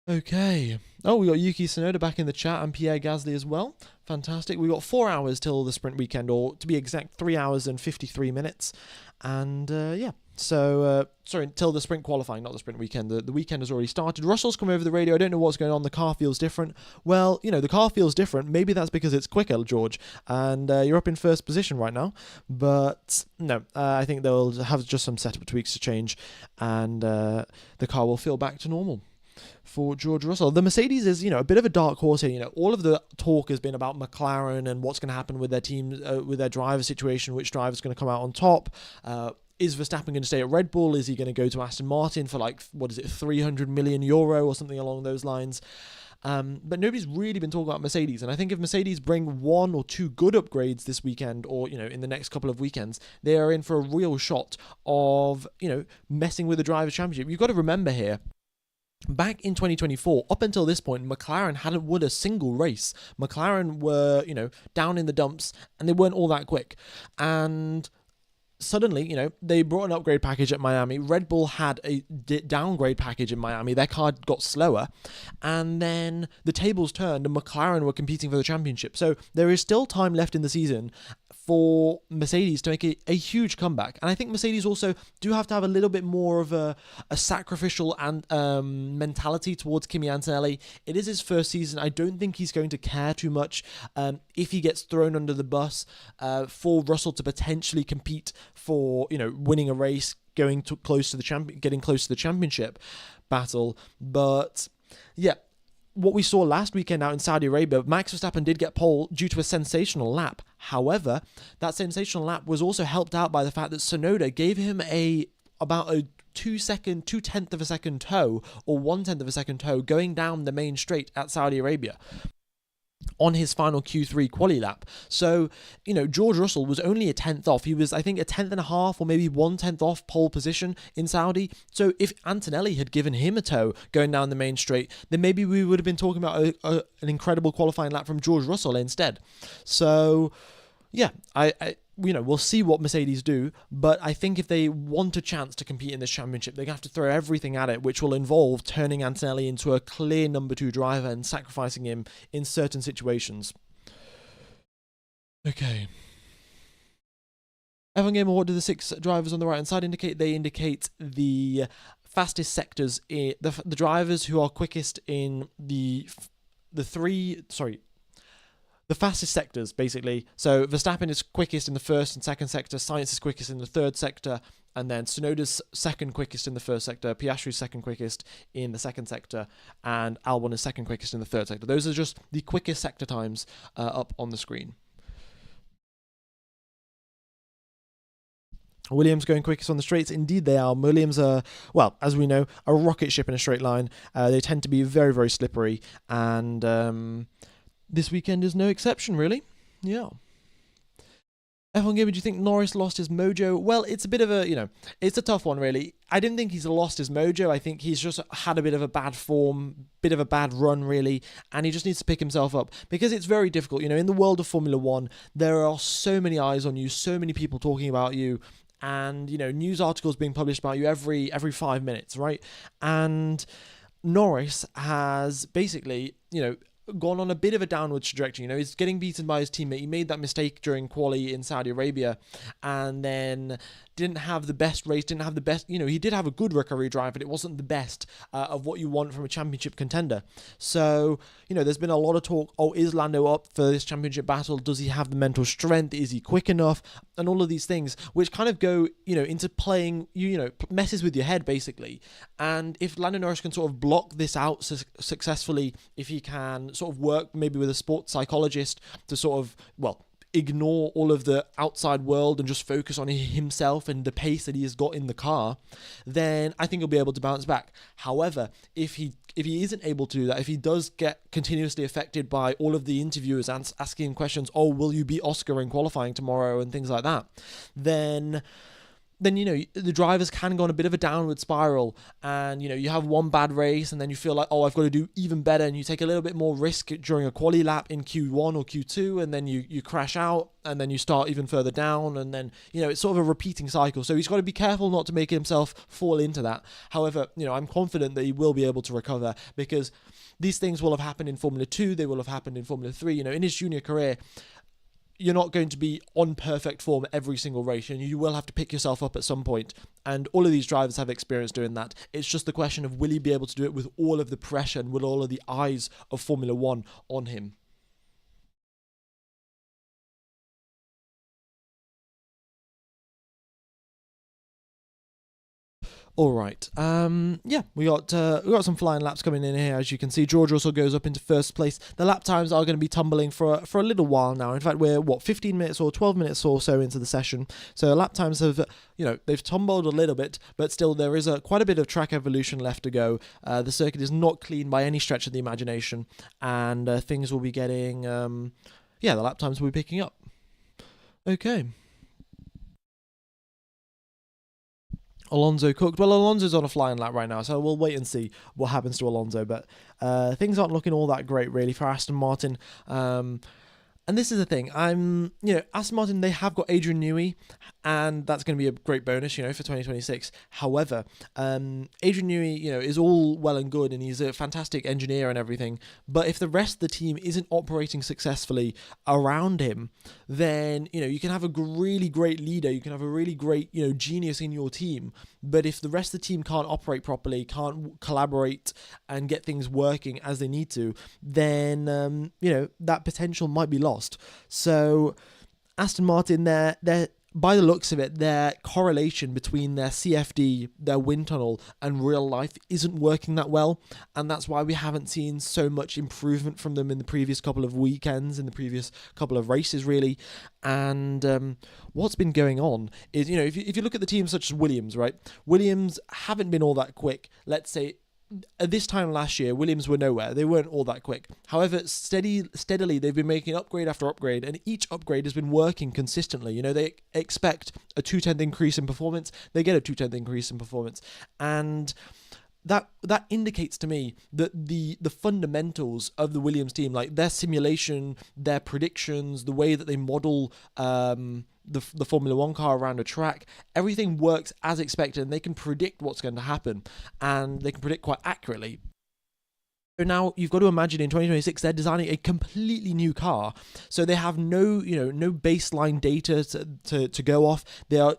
Okay. Oh, we got Yuki Tsunoda back in the chat, and Pierre Gasly as well. Fantastic. We got 4 hours till the sprint weekend, or to be exact, 3 hours and 53 minutes. And yeah. So, sorry, till the sprint qualifying, not the sprint weekend. The weekend has already started. Russell's come over the radio. I don't know what's going on. The car feels different. Well, the car feels different. Maybe that's because it's quicker, George. And you're up in first position right now. But no, I think they'll have just some setup tweaks to change. And the car will feel back to normal for George Russell. The Mercedes is, a bit of a dark horse here. All of the talk has been about McLaren and what's going to happen with their team, with their driver situation, which driver's going to come out on top. Is Verstappen going to stay at Red Bull? Is he going to go to Aston Martin for 300 million euro or something along those lines? But nobody's really been talking about Mercedes, and I think if Mercedes bring 1 or 2 good upgrades this weekend, or in the next couple of weekends, they are in for a real shot of messing with the Drivers' Championship. You've got to remember here, back in 2024, up until this point, McLaren hadn't won a single race. McLaren were, down in the dumps, and they weren't all that quick. And suddenly, they brought an upgrade package at Miami. Red Bull had a downgrade package in Miami. Their car got slower. And then the tables turned and McLaren were competing for the championship. So there is still time left in the season for Mercedes to make a huge comeback. And I think Mercedes also do have to have a little bit more of a sacrificial and mentality towards Kimi Antonelli. It is his first season. I don't think he's going to care too much if he gets thrown under the bus for Russell to potentially compete for winning a race, getting close to the championship battle. But yeah, what we saw last weekend out in Saudi Arabia, Max Verstappen did get pole due to a sensational lap. However, that sensational lap was also helped out by the fact that Tsunoda gave him about a 2/10 of a second toe, or 1/10 of a second toe, going down the main straight at Saudi Arabia on his final Q3 quali lap. So, George Russell was only a 10th off. He was, I think, a 10th and a half or maybe 1/10 off pole position in Saudi. So if Antonelli had given him a toe going down the main straight, then maybe we would have been talking about an incredible qualifying lap from George Russell instead. So, yeah, we'll see what Mercedes do, but I think if they want a chance to compete in this championship, they have to throw everything at it, which will involve turning Antonelli into a clear number 2 driver and sacrificing him in certain situations. Okay. F1 Gamer, what do the 6 drivers on the right-hand side indicate? They indicate the fastest sectors, the drivers who are quickest in the fastest sectors, basically. So Verstappen is quickest in the first and second sector, Sainz is quickest in the third sector, and then Tsunoda's second quickest in the first sector, Piastri's second quickest in the second sector, and Albon is second quickest in the third sector. Those are just the quickest sector times up on the screen. Williams going quickest on the straights. Indeed they are. Williams are, well, as we know, a rocket ship in a straight line. They tend to be very, very slippery, and this weekend is no exception, really. Yeah. F1 Gamer, do you think Norris lost his mojo? Well, it's a bit of a, it's a tough one, really. I didn't think he's lost his mojo. I think he's just had a bit of a bad form, bit of a bad run, really, and he just needs to pick himself up because it's very difficult. In the world of Formula One, there are so many eyes on you, so many people talking about you, and news articles being published about you every 5 minutes, right? And Norris has basically, gone on a bit of a downward trajectory. He's getting beaten by his teammate. He made that mistake during quali in Saudi Arabia, and then didn't have the best race, didn't have the best, he did have a good recovery drive, but it wasn't the best of what you want from a championship contender. So, there's been a lot of talk, is Lando up for this championship battle? Does he have the mental strength? Is he quick enough? And all of these things, which kind of go, into playing, messes with your head, basically. And if Lando Norris can sort of block this out successfully, if he can sort of work maybe with a sports psychologist to sort of, ignore all of the outside world and just focus on himself and the pace that he has got in the car, then I think he'll be able to bounce back. However, if he isn't able to do that, if he does get continuously affected by all of the interviewers asking him questions, will you beat Oscar in qualifying tomorrow and things like that, then the drivers can go on a bit of a downward spiral, and you have one bad race and then you feel like, I've got to do even better, and you take a little bit more risk during a quali lap in Q1 or Q2, and then you crash out, and then you start even further down, and then it's sort of a repeating cycle. So he's got to be careful not to make himself fall into that. However, I'm confident that he will be able to recover, because these things will have happened in Formula 2, they will have happened in Formula 3. In his junior career, you're not going to be on perfect form every single race, and you will have to pick yourself up at some point. And all of these drivers have experience doing that. It's just the question of, will he be able to do it with all of the pressure and with all of the eyes of Formula One on him? All right. Yeah, we got some flying laps coming in here, as you can see. George also goes up into first place. The lap times are going to be tumbling for a little while now. In fact, we're 15 minutes or 12 minutes or so into the session. So lap times have, they've tumbled a little bit, but still there is quite a bit of track evolution left to go. The circuit is not clean by any stretch of the imagination, and things will be getting, the lap times will be picking up. Okay. Alonso cooked. Well, Alonso's on a flying lap right now, so we'll wait and see what happens to Alonso. But things aren't looking all that great, really, for Aston Martin. And this is the thing. Aston Martin, they have got Adrian Newey, and that's going to be a great bonus, for 2026. However, Adrian Newey, is all well and good, and he's a fantastic engineer and everything. But if the rest of the team isn't operating successfully around him, then, you can have a really great leader, you can have a really great, genius in your team. But if the rest of the team can't operate properly, can't collaborate and get things working as they need to, then, that potential might be lost. So Aston Martin, they're by the looks of it, their correlation between their CFD, their wind tunnel, and real life isn't working that well, and that's why we haven't seen so much improvement from them in the previous couple of weekends, in the previous couple of races, really. And what's been going on is, if you look at the teams such as Williams, right? Williams haven't been all that quick. Let's say at this time last year, Williams were nowhere. They weren't all that quick. However, steadily, they've been making upgrade after upgrade, and each upgrade has been working consistently. They expect a 2/10 increase in performance. They get a 2/10 increase in performance. And that indicates to me that the fundamentals of the Williams team, like their simulation, their predictions, the way that they model the Formula One car around a track, everything works as expected, and they can predict what's going to happen, and they can predict quite accurately. So now you've got to imagine in 2026 they're designing a completely new car, so they have no baseline data to go off. They are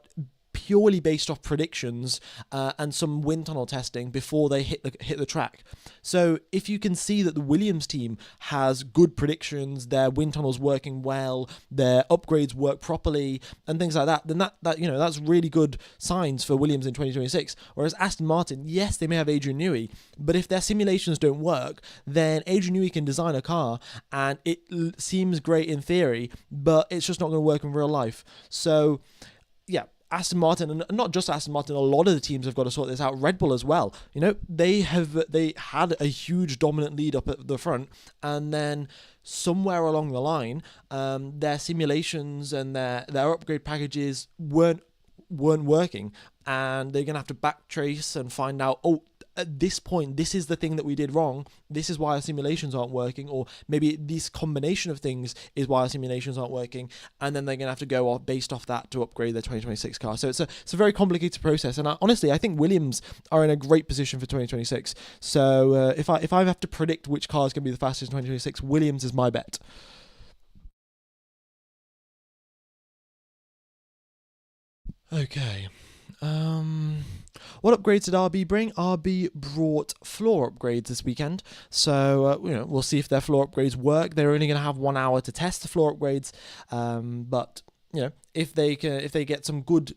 purely based off predictions and some wind tunnel testing before they hit the track. So if you can see that the Williams team has good predictions, their wind tunnel's working well, their upgrades work properly, and things like that, then that's really good signs for Williams in 2026. Whereas Aston Martin, yes, they may have Adrian Newey, but if their simulations don't work, then Adrian Newey can design a car and it seems great in theory, but it's just not going to work in real life. So yeah, Aston Martin, and not just Aston Martin, a lot of the teams have got to sort this out. Red Bull as well. They had a huge dominant lead up at the front, and then somewhere along the line, their simulations and their upgrade packages weren't working, and they're gonna have to backtrace and find out, oh, at this point, this is the thing that we did wrong. This is why our simulations aren't working, or maybe this combination of things is why our simulations aren't working, and then they're going to have to go off based off that to upgrade their 2026 car. So it's a very complicated process, and honestly, I think Williams are in a great position for 2026. So if I have to predict which car is going to be the fastest in 2026, Williams is my bet. Okay. What upgrades did RB bring? RB brought floor upgrades this weekend, so we'll see if their floor upgrades work. They're only going to have 1 hour to test the floor upgrades, but if they get some good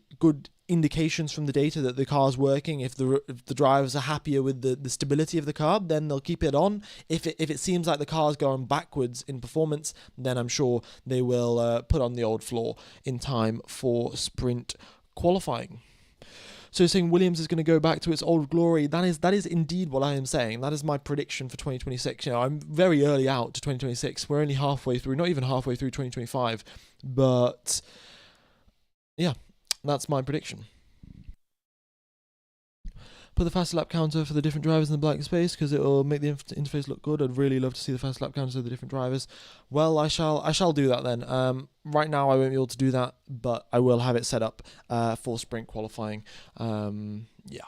indications from the data that the car's working, if the drivers are happier with the stability of the car, then they'll keep it on. If it seems like the car's going backwards in performance, then I'm sure they will put on the old floor in time for sprint qualifying. So saying Williams is going to go back to its old glory, that is indeed what I am saying. That is my prediction for 2026. I'm very early out to 2026. We're only halfway through, not even halfway through 2025. But yeah, that's my prediction. Put the fast lap counter for the different drivers in the blank space because it will make the interface look good. I'd really love to see the fast lap counters of the different drivers. Well, I shall do that then. Right now I won't be able to do that, but I will have it set up for sprint qualifying. Yeah.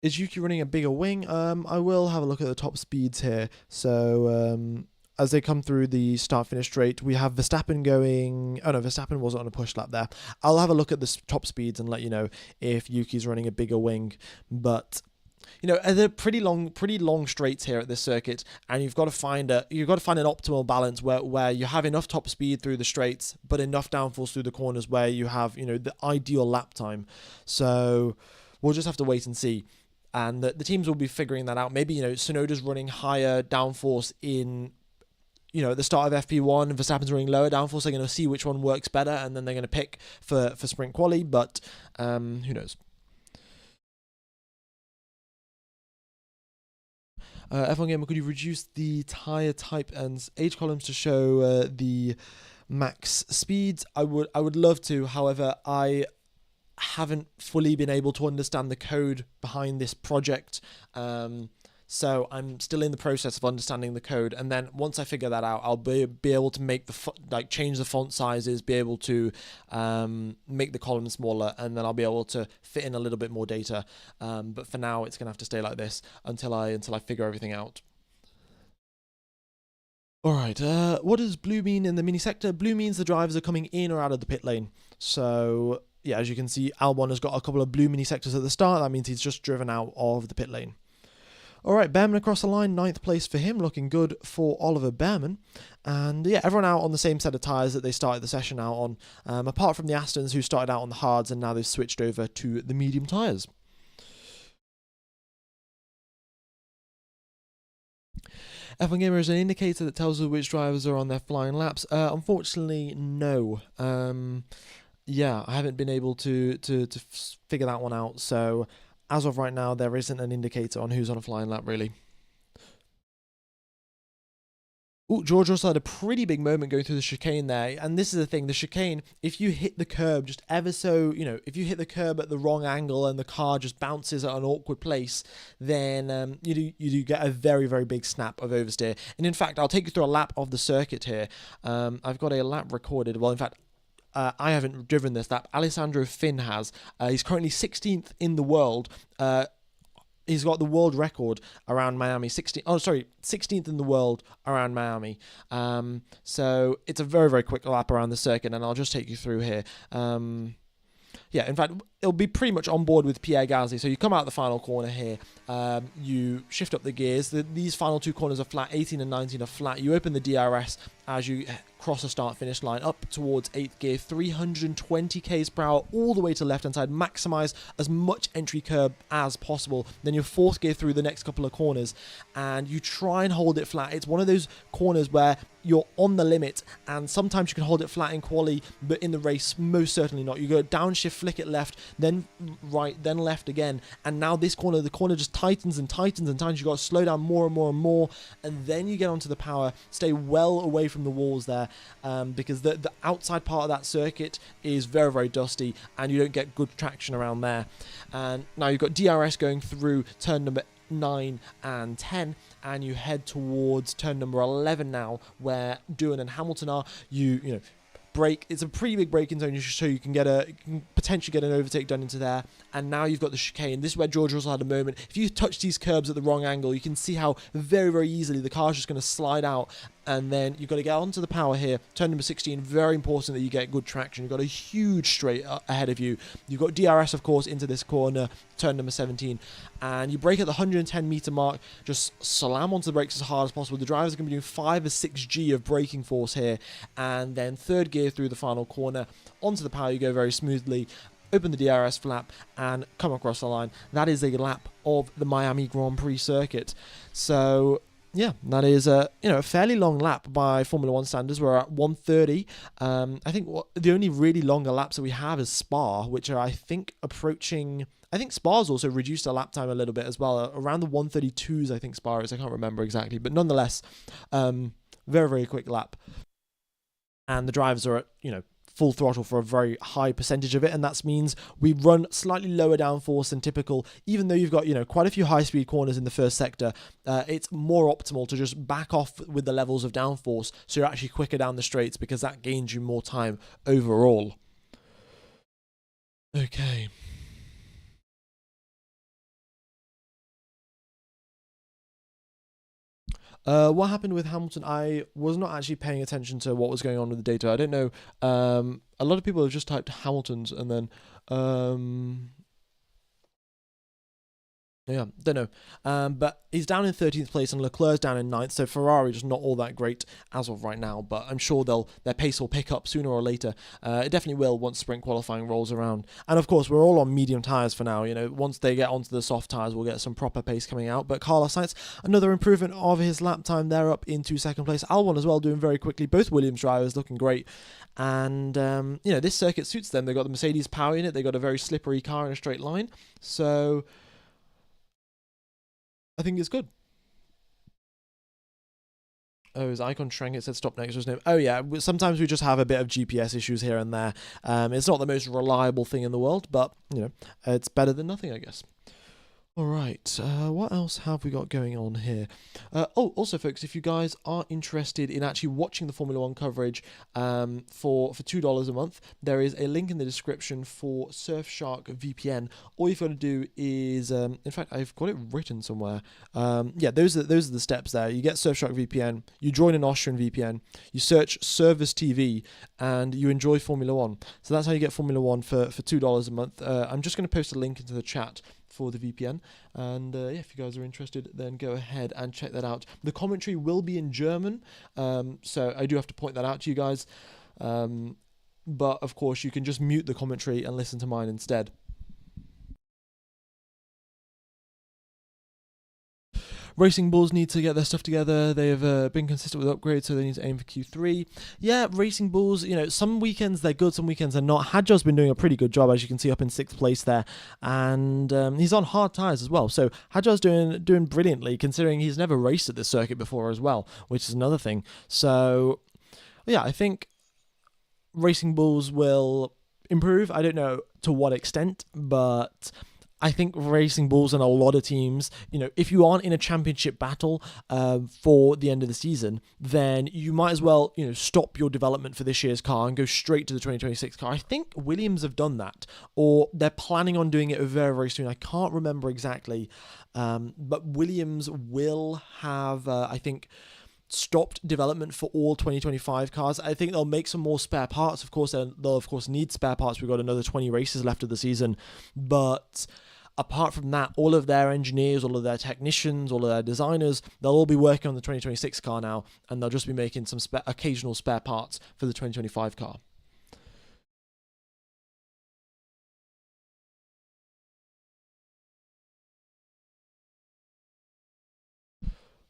Is Yuki running a bigger wing? I will have a look at the top speeds here. So as they come through the start-finish straight, we have Verstappen going... Oh no, Verstappen wasn't on a push lap there. I'll have a look at the top speeds and let you know if Yuki's running a bigger wing. But they're pretty long straights here at this circuit, and you've got to find an optimal balance where you have enough top speed through the straights, but enough downforce through the corners where you have the ideal lap time. So we'll just have to wait and see. And the teams will be figuring that out. Maybe Tsunoda's running higher downforce in at the start of FP1, Verstappen's running lower downforce. They're going to see which one works better, and then they're going to pick for sprint quali, but who knows. F1 Gamer, could you reduce the tyre type and age columns to show the max speeds? I would love to, however, I haven't fully been able to understand the code behind this project. So I'm still in the process of understanding the code, and then once I figure that out, I'll be able to make change the font sizes, be able to make the columns smaller, and then I'll be able to fit in a little bit more data. But for now, it's gonna have to stay like this until I figure everything out. All right. What does blue mean in the mini sector? Blue means the drivers are coming in or out of the pit lane. So yeah, as you can see, Albon has got a couple of blue mini sectors at the start. That means he's just driven out of the pit lane. All right, Behrman across the line, 9th place for him, looking good for Oliver Behrman. And yeah, everyone out on the same set of tyres that they started the session out on, apart from the Astons who started out on the hards and now they've switched over to the medium tyres. F1 Gamer is an indicator that tells us which drivers are on their flying laps. Unfortunately, no. Yeah, I haven't been able to figure that one out, so... As of right now, there isn't an indicator on who's on a flying lap, really. Ooh, George also had a pretty big moment going through the chicane there. And this is the thing, the chicane, if you hit the curb just ever so, if you hit the curb at the wrong angle and the car just bounces at an awkward place, then you do get a very, very big snap of oversteer. And in fact, I'll take you through a lap of the circuit here. I've got a lap recorded. Well, in fact, I haven't driven this lap. Alessandro Finn has. He's currently 16th in the world. He's got the world record around Miami. 16th in the world around Miami. So it's a very, very quick lap around the circuit, and I'll just take you through here. Yeah, in fact, it'll be pretty much on board with Pierre Gasly. So you come out the final corner here, you shift up the gears. These final two corners are flat, 18 and 19 are flat. You open the DRS as you cross the start-finish line up towards 8th gear, 320 k's per hour all the way to the left-hand side. Maximize as much entry curb as possible. Then your 4th gear through the next couple of corners, and you try and hold it flat. It's one of those corners where you're on the limit, and sometimes you can hold it flat in quali, but in the race, most certainly not. You go downshift, flick it left, then right, then left again, and now this corner, the corner just tightens and tightens and tightens. You've got to slow down more and more and more, and then you get onto the power. Stay well away from the walls there, because the outside part of that circuit is very, very dusty, and you don't get good traction around there. And now you've got DRS going through turn number 9 and 10, and you head towards turn number 11 now, where Doohan and Hamilton are. You know, brake. It's a pretty big braking zone, so you can potentially get an overtake done into there. And now you've got the chicane. This is where George Russell had a moment. If you touch these curbs at the wrong angle, you can see how very, very easily the car's just going to slide out. And then you've got to get onto the power here. Turn number 16, very important that you get good traction. You've got a huge straight ahead of you. You've got DRS, of course, into this corner, turn number 17. And you brake at the 110 meter mark. Just slam onto the brakes as hard as possible. The drivers are going to be doing 5 or 6 G of braking force here. And then 3rd gear through the final corner. Onto the power you go very smoothly. Open the DRS flap and come across the line. That is a lap of the Miami Grand Prix circuit. So yeah, that is a fairly long lap by Formula One standards. We're at 1:30. I think the only really longer laps that we have is Spa, which are I think approaching. I think Spa's also reduced their lap time a little bit as well, around the 1:32s. I think Spa is. I can't remember exactly, but nonetheless, very, very quick lap. And the drivers are at full throttle for a very high percentage of it, and that means we run slightly lower downforce than typical. Even though you've got quite a few high-speed corners in the first sector, it's more optimal to just back off with the levels of downforce, so you're actually quicker down the straights, because that gains you more time overall. Okay. What happened with Hamilton? I was not actually paying attention to what was going on with the data. I don't know. A lot of people have just typed Hamilton's and then yeah, don't know. But he's down in 13th place and Leclerc's down in 9th, so Ferrari just not all that great as of right now, but I'm sure their pace will pick up sooner or later. It definitely will once sprint qualifying rolls around. And of course, we're all on medium tyres for now. Once they get onto the soft tyres, we'll get some proper pace coming out. But Carlos Sainz, another improvement of his lap time. They're up into 2nd place. Albon as well, doing very quickly. Both Williams drivers looking great. And, this circuit suits them. They've got the Mercedes power in it. They've got a very slippery car in a straight line. So I think it's good. Oh, his icon shrank. It said stop next to his name. Oh, yeah. Sometimes we just have a bit of GPS issues here and there. It's not the most reliable thing in the world, but, it's better than nothing, I guess. All right, what else have we got going on here? Also, folks, if you guys are interested in actually watching the Formula One coverage for $2 a month, there is a link in the description for Surfshark VPN. All you've got to do is, in fact, I've got it written somewhere. Yeah, those are the steps there. You get Surfshark VPN, you join an Austrian VPN, you search Service TV, and you enjoy Formula One. So that's how you get Formula One for $2 a month. I'm just going to post a link into the chat for the VPN, and yeah, if you guys are interested, then go ahead and check that out. The commentary will be in German, so I do have to point that out to you guys, but of course you can just mute the commentary and listen to mine instead. Racing Bulls need to get their stuff together. They've been consistent with upgrades, so they need to aim for Q3. Yeah, Racing Bulls, some weekends they're good, some weekends they're not. Hadjar's been doing a pretty good job, as you can see, up in 6th place there. And he's on hard tyres as well. So Hadjar's doing brilliantly, considering he's never raced at this circuit before as well, which is another thing. So, yeah, I think Racing Bulls will improve. I don't know to what extent, but I think Racing Bulls and a lot of teams, if you aren't in a championship battle for the end of the season, then you might as well, stop your development for this year's car and go straight to the 2026 car. I think Williams have done that, or they're planning on doing it very, very soon. I can't remember exactly, but Williams will have, I think, stopped development for all 2025 cars. I think they'll make some more spare parts. Of course, they'll of course need spare parts. We've got another 20 races left of the season, but apart from that, all of their engineers, all of their technicians, all of their designers, they'll all be working on the 2026 car now, and they'll just be making some occasional spare parts for the 2025 car.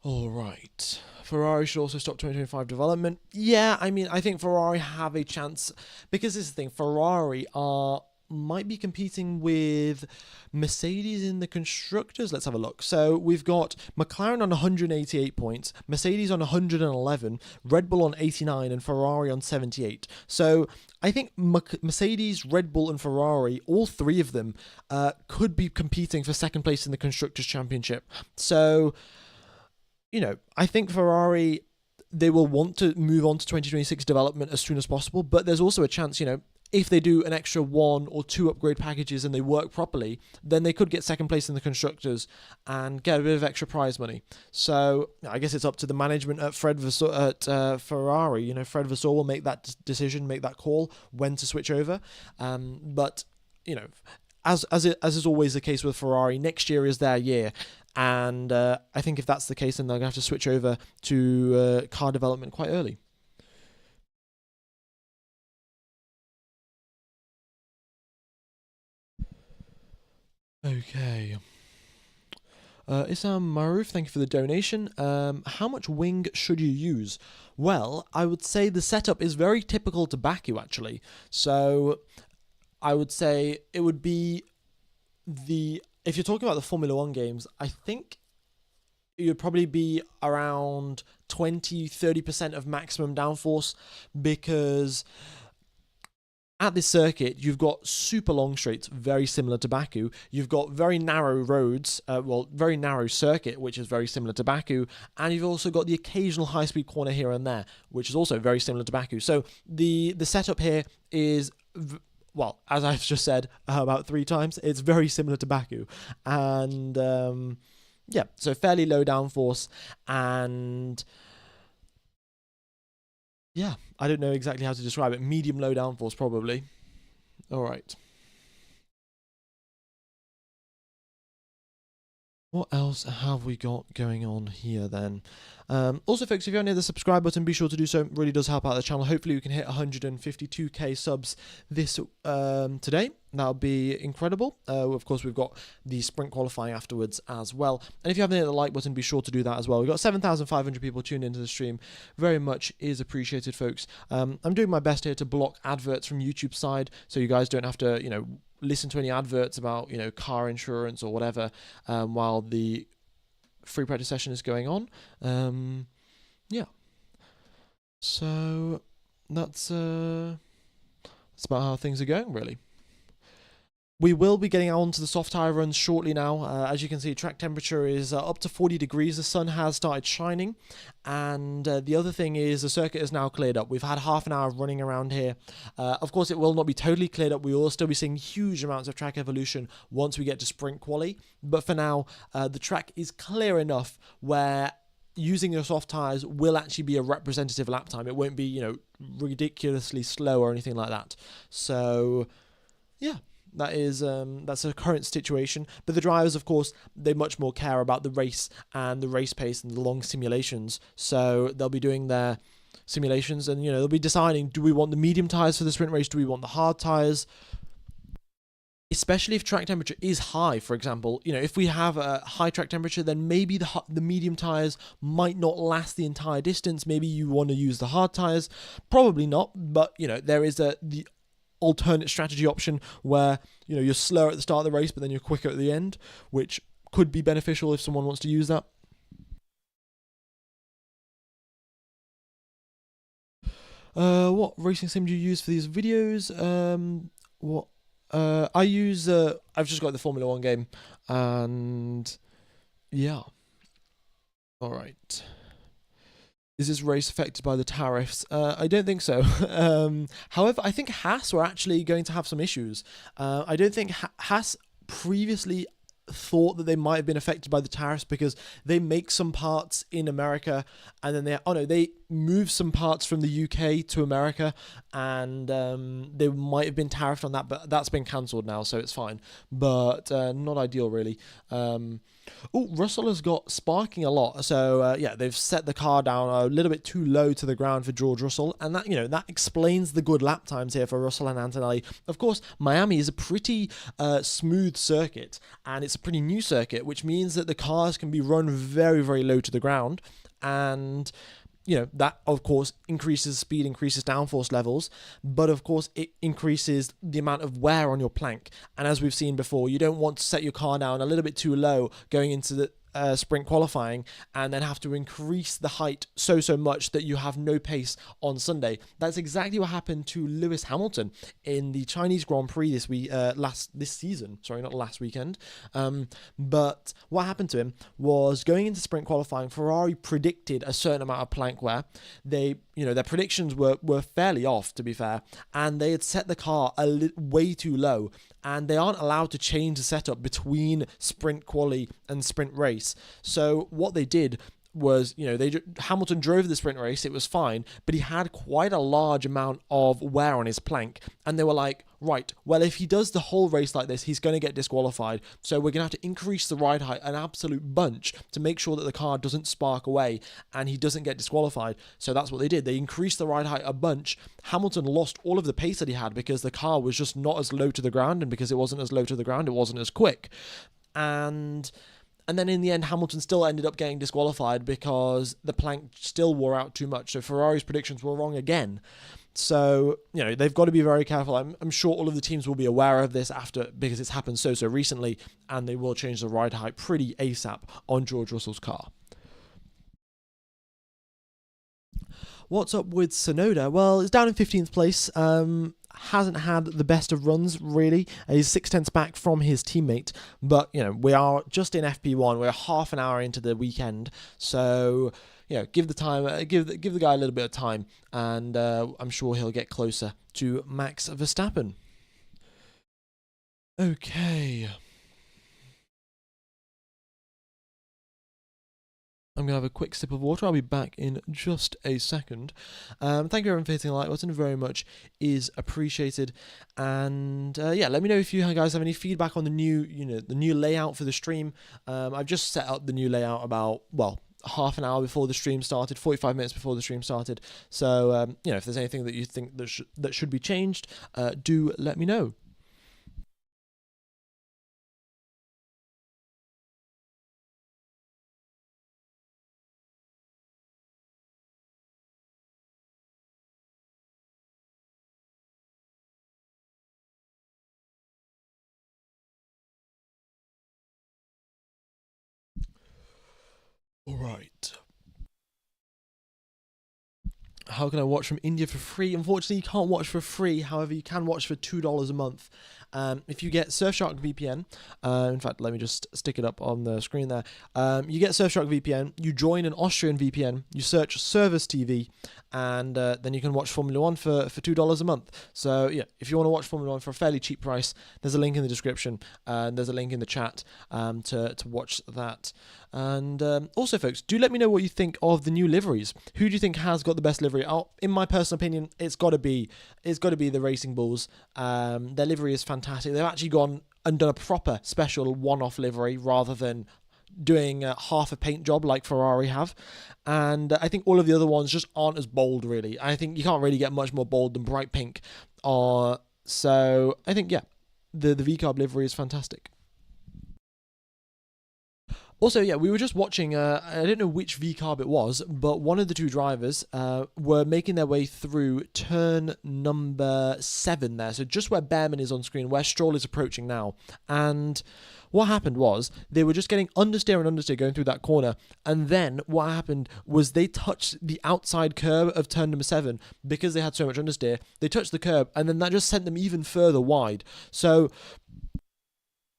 All right. Ferrari should also stop 2025 development. Yeah, I mean, I think Ferrari have a chance, because this is the thing. Ferrari might be competing with Mercedes in the constructors. Let's have a look. So we've got McLaren on 188 points, Mercedes on 111, Red Bull on 89, and Ferrari on 78. So I think Mercedes, Red Bull, and Ferrari, all three of them, could be competing for second place in the Constructors' Championship. So, you know, I think Ferrari, they will want to move on to 2026 development as soon as possible, but there's also a chance, you know, if they do an extra 1 or 2 upgrade packages and they work properly, then they could get second place in the Constructors and get a bit of extra prize money. So I guess it's up to the management at Ferrari. You know, Fred Vasseur will make that decision, make that call when to switch over. But you know, as is always the case with Ferrari, next year is their year. And I think if that's the case, then they're going to have to switch over to car development quite early. Okay. Isam Maruf, thank you for the donation. How much wing should you use? Well, I would say the setup is very typical to Baku, actually. So I would say it would be if you're talking about the Formula One games, I think it would probably be around 20-30% of maximum downforce, because at this circuit, you've got super long straights, very similar to Baku. You've got very narrow roads, very narrow circuit, which is very similar to Baku. And you've also got the occasional high-speed corner here and there, which is also very similar to Baku. So the setup here is, well, as I've just said about 3 times, it's very similar to Baku. And, yeah, so fairly low downforce, and yeah, I don't know exactly how to describe it. Medium low downforce, probably. All right. What else have we got going on here then? Also, folks, if you haven't hit the subscribe button, be sure to do so. It really does help out the channel. Hopefully, we can hit 152k subs this today. That'll be incredible. Of course, we've got the sprint qualifying afterwards as well. And if you haven't hit the like button, be sure to do that as well. We've got 7,500 people tuned into the stream. Very much is appreciated, folks. I'm doing my best here to block adverts from YouTube's side, so you guys don't have to, you know, listen to any adverts about, you know, car insurance or whatever while the free practice session is going on. Yeah. So that's about how things are going, really. We will be getting on to the soft tyre runs shortly now. As you can see, track temperature is up to 40 degrees. The sun has started shining. And the other thing is the circuit is now cleared up. We've had half an hour of running around here. Of course, it will not be totally cleared up. We will still be seeing huge amounts of track evolution once we get to sprint quali. But for now, the track is clear enough where using your soft tyres will actually be a representative lap time. It won't be, you know, ridiculously slow or anything like that. So, yeah. That's a current situation. But the drivers, of course, they much more care about the race and the race pace and the long simulations. So they'll be doing their simulations, and, you know, they'll be deciding, do we want the medium tyres for the sprint race? Do we want the hard tyres? Especially if track temperature is high, for example. You know, if we have a high track temperature, then maybe the medium tyres might not last the entire distance. Maybe you want to use the hard tyres. Probably not, but, you know, there is the alternate strategy option where, you know, you're slower at the start of the race but then you're quicker at the end, which could be beneficial if someone wants to use that. What racing sim do you use for these videos? I use I've just got the Formula 1 game, and yeah. All right. Is this race affected by the tariffs? I don't think so. However, I think Haas were actually going to have some issues. I don't think Haas previously thought that they might have been affected by the tariffs because they make some parts in America, and then they move some parts from the UK to America, and they might have been tariffed on that, but that's been cancelled now, so it's fine. But not ideal, really. Russell has got sparking a lot, so they've set the car down a little bit too low to the ground for George Russell, and that explains the good lap times here for Russell and Antonelli. Of course, Miami is a pretty smooth circuit, and it's a pretty new circuit, which means that the cars can be run very, very low to the ground, and that of course increases speed, increases downforce levels, but of course it increases the amount of wear on your plank. And as we've seen before, you don't want to set your car down a little bit too low going into the sprint qualifying and then have to increase the height so much that you have no pace on Sunday. That's exactly what happened to Lewis Hamilton in the Chinese Grand Prix this season. Sorry, not last weekend. But what happened to him was, going into sprint qualifying, Ferrari predicted a certain amount of plank wear. Their predictions were fairly off, to be fair, and they had set the car way too low, and they aren't allowed to change the setup between sprint quali and sprint race. So what they did was, Hamilton drove the sprint race, it was fine, but he had quite a large amount of wear on his plank, and they were like, right, well, if he does the whole race like this, he's going to get disqualified, so we're going to have to increase the ride height an absolute bunch to make sure that the car doesn't spark away and he doesn't get disqualified. So that's what they did. They increased the ride height a bunch. Hamilton lost all of the pace that he had because the car was just not as low to the ground, and because it wasn't as low to the ground, it wasn't as quick. And then in the end, Hamilton still ended up getting disqualified because the plank still wore out too much. So Ferrari's predictions were wrong again. So, they've got to be very careful. I'm sure all of the teams will be aware of this because it's happened so recently, and they will change the ride height pretty ASAP on George Russell's car. What's up with Tsunoda? Well, it's down in 15th place. Hasn't had the best of runs, really. He's 6/10 back from his teammate, but we are just in FP1. We're half an hour into the weekend, so give the guy a little bit of time, and I'm sure he'll get closer to Max Verstappen. Okay. I'm going to have a quick sip of water. I'll be back in just a second. Thank you everyone for hitting the like button. Very much is appreciated. And let me know if you guys have any feedback on the new layout for the stream. I've just set up the new layout about, half an hour before the stream started, 45 minutes before the stream started. So, if there's anything that you think that should be changed, do let me know. All right. How can I watch from India for free? Unfortunately, you can't watch for free. However, you can watch for $2 a month. If you get Surfshark VPN, in fact, let me just stick it up on the screen there. You get Surfshark VPN, you join an Austrian VPN, you search Service TV, and then you can watch Formula 1 for $2 a month. So, if you want to watch Formula 1 for a fairly cheap price, there's a link in the description, and there's a link in the chat to watch that. And also, folks, do let me know what you think of the new liveries. Who do you think has got the best livery? In my personal opinion, it's got to be the Racing Bulls. Their livery is fantastic. They've actually gone and done a proper special one-off livery rather than doing half a paint job like Ferrari have. And I think all of the other ones just aren't as bold, really. I think you can't really get much more bold than bright pink. So I think, the V-Carb livery is fantastic. Also, we were just watching, I don't know which V-Carb it was, but one of the two drivers were making their way through turn number 7 there, so just where Behrman is on screen, where Stroll is approaching now. And what happened was, they were just getting understeer and understeer going through that corner, and then what happened was they touched the outside curb of turn number 7, because they had so much understeer, they touched the curb, and then that just sent them even further wide. So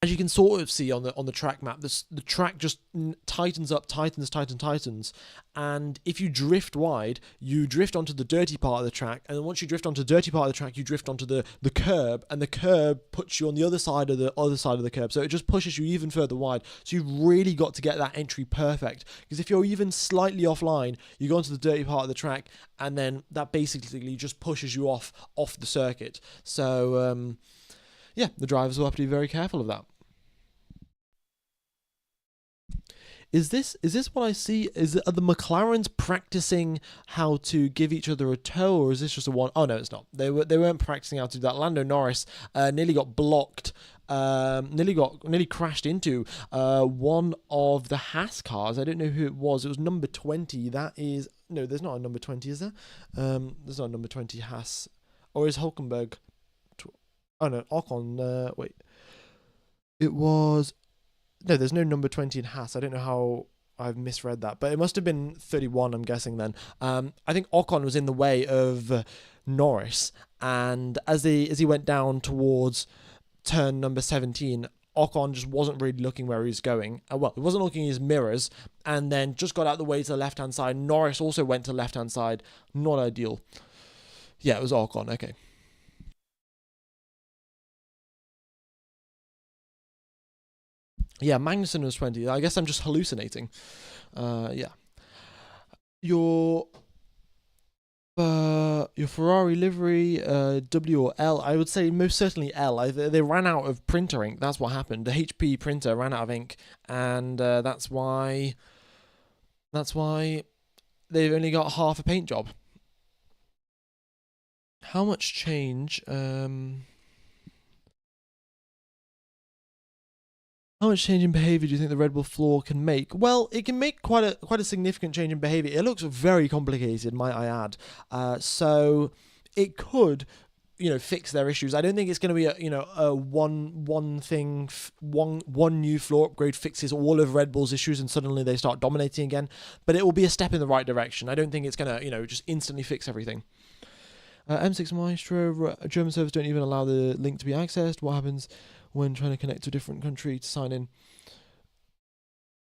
as you can sort of see on the track map, the track just tightens up, tightens, and if you drift wide, you drift onto the dirty part of the track, and then once you drift onto the dirty part of the track, you drift onto the curb, and the curb puts you on the other side of the curb, so it just pushes you even further wide. So you've really got to get that entry perfect, because if you're even slightly offline, you go onto the dirty part of the track, and then that basically just pushes you off the circuit. So yeah, the drivers will have to be very careful of that. Is this what I see? Are the McLarens practicing how to give each other a tow, or is this just a one? Oh no, it's not. They weren't practicing how to do that. Lando Norris nearly got blocked. Nearly crashed into one of the Haas cars. I don't know who it was. It was number 20. That is no. There's not a number 20, is there? There's not a number 20 Haas, or is Hulkenberg? Oh no, Ocon. Wait, it was no. There's no number 20 in Haas. I don't know how I've misread that, but it must have been 31. I'm guessing then. I think Ocon was in the way of Norris, and as he went down towards turn number 17, Ocon just wasn't really looking where he was going. Well, he wasn't looking at his mirrors, and then just got out the way to the left hand side. Norris also went to the left hand side. Not ideal. Yeah, it was Ocon. Okay. Yeah, Magnussen was 20. I guess I'm just hallucinating. Yeah. Your your Ferrari livery, W or L? I would say most certainly L. They ran out of printer ink. That's what happened. The HP printer ran out of ink, and that's why they've only got half a paint job. How much change? How much change in behaviour do you think the Red Bull floor can make? Well, it can make quite a significant change in behaviour. It looks very complicated, might I add. So it could, fix their issues. I don't think it's going to be a one thing, one new floor upgrade fixes all of Red Bull's issues and suddenly they start dominating again. But it will be a step in the right direction. I don't think it's going to just instantly fix everything. M6 Maestro, German servers don't even allow the link to be accessed. What happens when trying to connect to a different country to sign in?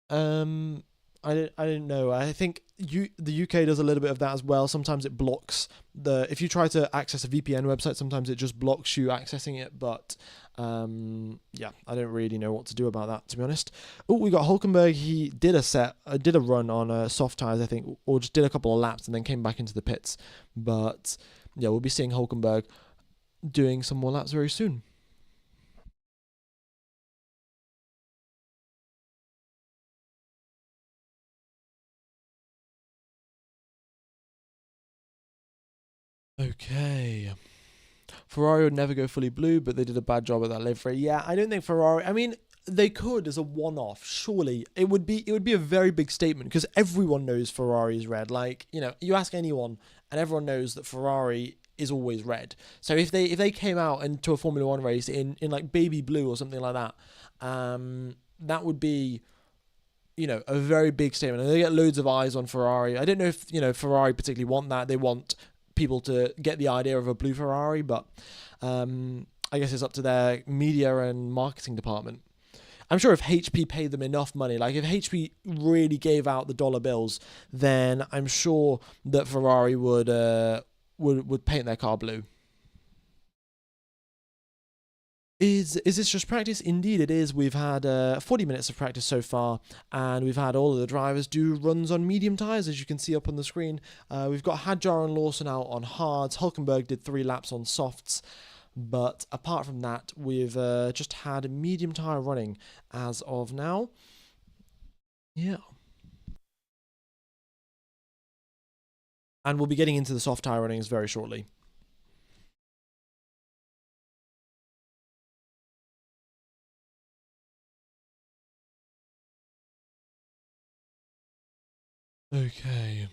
I don't know. I think the UK does a little bit of that as well. Sometimes it blocks if you try to access a VPN website, sometimes it just blocks you accessing it. But yeah, I don't really know what to do about that, to be honest. Oh, we got Hulkenberg. He did a run on soft tires, I think, or just did a couple of laps and then came back into the pits. But yeah, we'll be seeing Hulkenberg doing some more laps very soon. Okay. Ferrari would never go fully blue, but they did a bad job at that livery. Yeah, I don't think Ferrari. I mean, they could as a one-off. Surely it would be a very big statement because everyone knows Ferrari is red. Like you ask anyone, and everyone knows that Ferrari is always red. So if they came out into a Formula One race in like baby blue or something like that, that would be a very big statement. And they get loads of eyes on Ferrari. I don't know if Ferrari particularly want that. They want people to get the idea of a blue Ferrari, but I guess it's up to their media and marketing department. I'm sure if HP paid them enough money, like if HP really gave out the dollar bills, then I'm sure that Ferrari would paint their car blue. Is this just practice? Indeed, it is. We've had 40 minutes of practice so far, and we've had all of the drivers do runs on medium tyres, as you can see up on the screen. We've got Hadjar and Lawson out on hards. Hulkenberg did 3 laps on softs, but apart from that, we've just had medium tyre running as of now. Yeah. And we'll be getting into the soft tyre runnings very shortly. Okay.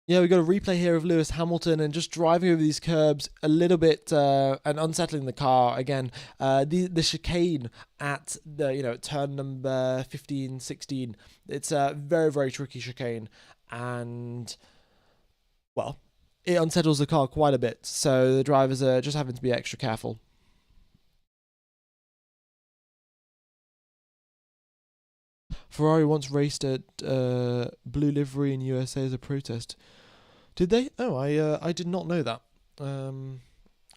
Yeah, we got a replay here of Lewis Hamilton and just driving over these curbs a little bit and unsettling the car again. The chicane at the turn number 15, 16. It's a very very tricky chicane, and well, it unsettles the car quite a bit. So the drivers are just having to be extra careful. Ferrari once raced at blue livery in USA as a protest. Did they? Oh, I did not know that.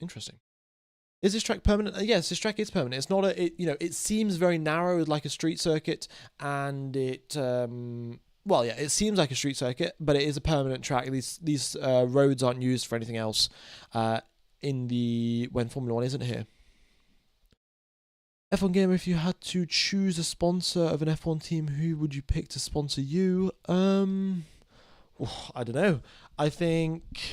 Interesting. Is this track permanent? Yes, this track is permanent. It's not it seems very narrow, like a street circuit, and it it seems like a street circuit, but it is a permanent track. These roads aren't used for anything else when Formula One isn't here. F1 Gamer, if you had to choose a sponsor of an F1 team, who would you pick to sponsor you? I don't know. I think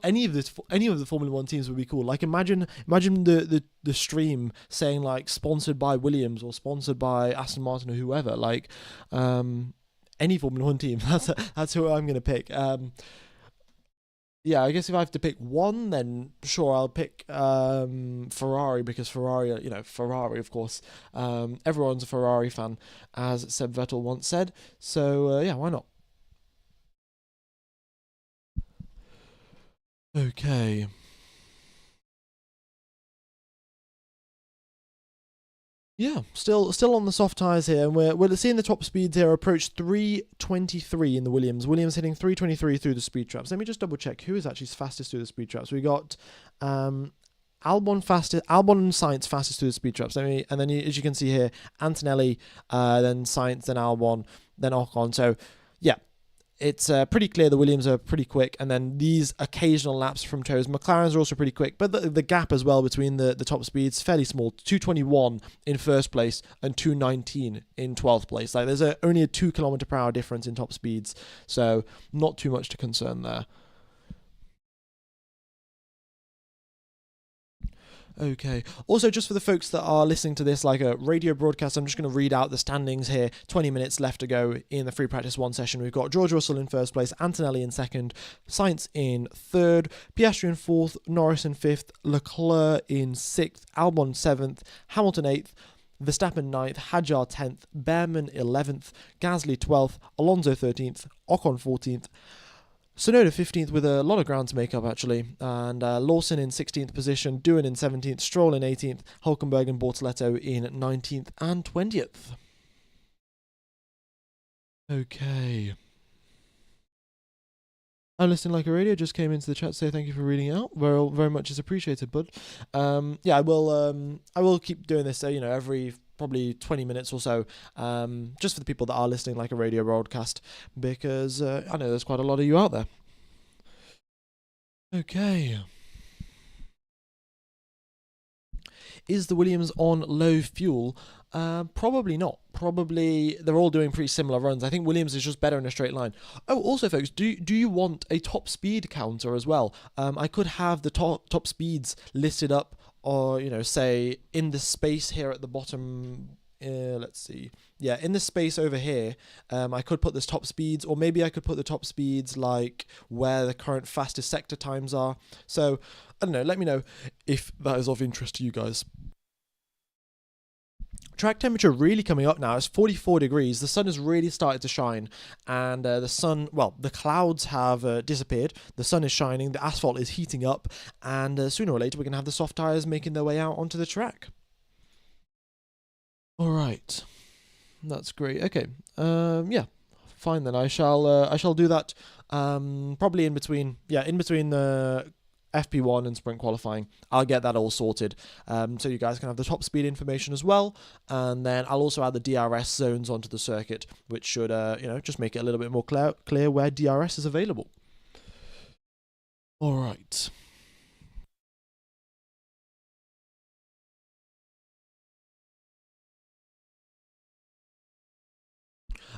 any of the Formula One teams would be cool. Like imagine the stream saying like sponsored by Williams or sponsored by Aston Martin or whoever. Like any Formula One team. That's who I'm gonna pick. Yeah, I guess if I have to pick one, then sure, I'll pick Ferrari, because Ferrari, Ferrari, of course. Everyone's a Ferrari fan, as Seb Vettel once said. So, yeah, why not? Okay. Yeah, still on the soft tyres here, and we're seeing the top speeds here approach 323 in the Williams. Williams hitting 323 through the speed traps. Let me just double check who is actually fastest through the speed traps. We got Albon and Sainz fastest through the speed traps. And then as you can see here, Antonelli, then Sainz, then Albon, then Ocon. So yeah, it's pretty clear the Williams are pretty quick, and then these occasional laps from toes. McLaren's are also pretty quick, but the gap as well between the top speeds fairly small. 221 in first place and 219 in 12th place. Like there's only a 2 km/h difference in top speeds, so not too much to concern there. Okay. Also, just for the folks that are listening to this like a radio broadcast, I'm just going to read out the standings here. 20 minutes left to go in the free practice 1 session. We've got George Russell in first place, Antonelli in second, Sainz in third, Piastri in fourth, Norris in fifth, Leclerc in sixth, Albon 7th, Hamilton 8th, Verstappen 9th, Hadjar 10th, Behrman 11th, Gasly 12th, Alonso 13th, Ocon 14th, Tsunoda 15th with a lot of ground to make up actually, and Lawson in 16th position, Doohan in 17th, Stroll in 18th, Hulkenberg and Bortoletto in 19th and 20th. Okay. I'm listening like a radio. Just came into the chat to say thank you for reading out. Very, very much is appreciated, bud. Yeah, I will keep doing this. Every probably 20 minutes or so, just for the people that are listening like a radio broadcast, because I know there's quite a lot of you out there. Okay. Is the Williams on low fuel? Probably not. Probably they're all doing pretty similar runs. I think Williams is just better in a straight line. Oh, also, folks, do you want a top speed counter as well? I could have the top speeds listed up, or say in the space here at the bottom. Let's see. Yeah, in the space over here, I could put this top speeds, or maybe I could put the top speeds like where the current fastest sector times are. So I don't know. Let me know if that is of interest to you guys. Track temperature really coming up now. It's 44 degrees. The sun has really started to shine, and the clouds have disappeared. The sun is shining. The asphalt is heating up, and sooner or later we're going to have the soft tyres making their way out onto the track. All right, that's great. Okay, yeah, fine then. I shall do that. Probably in between the FP1 and sprint qualifying. I'll get that all sorted, so you guys can have the top speed information as well, and then I'll also add the DRS zones onto the circuit, which should just make it a little bit more clear where DRS is available. All right.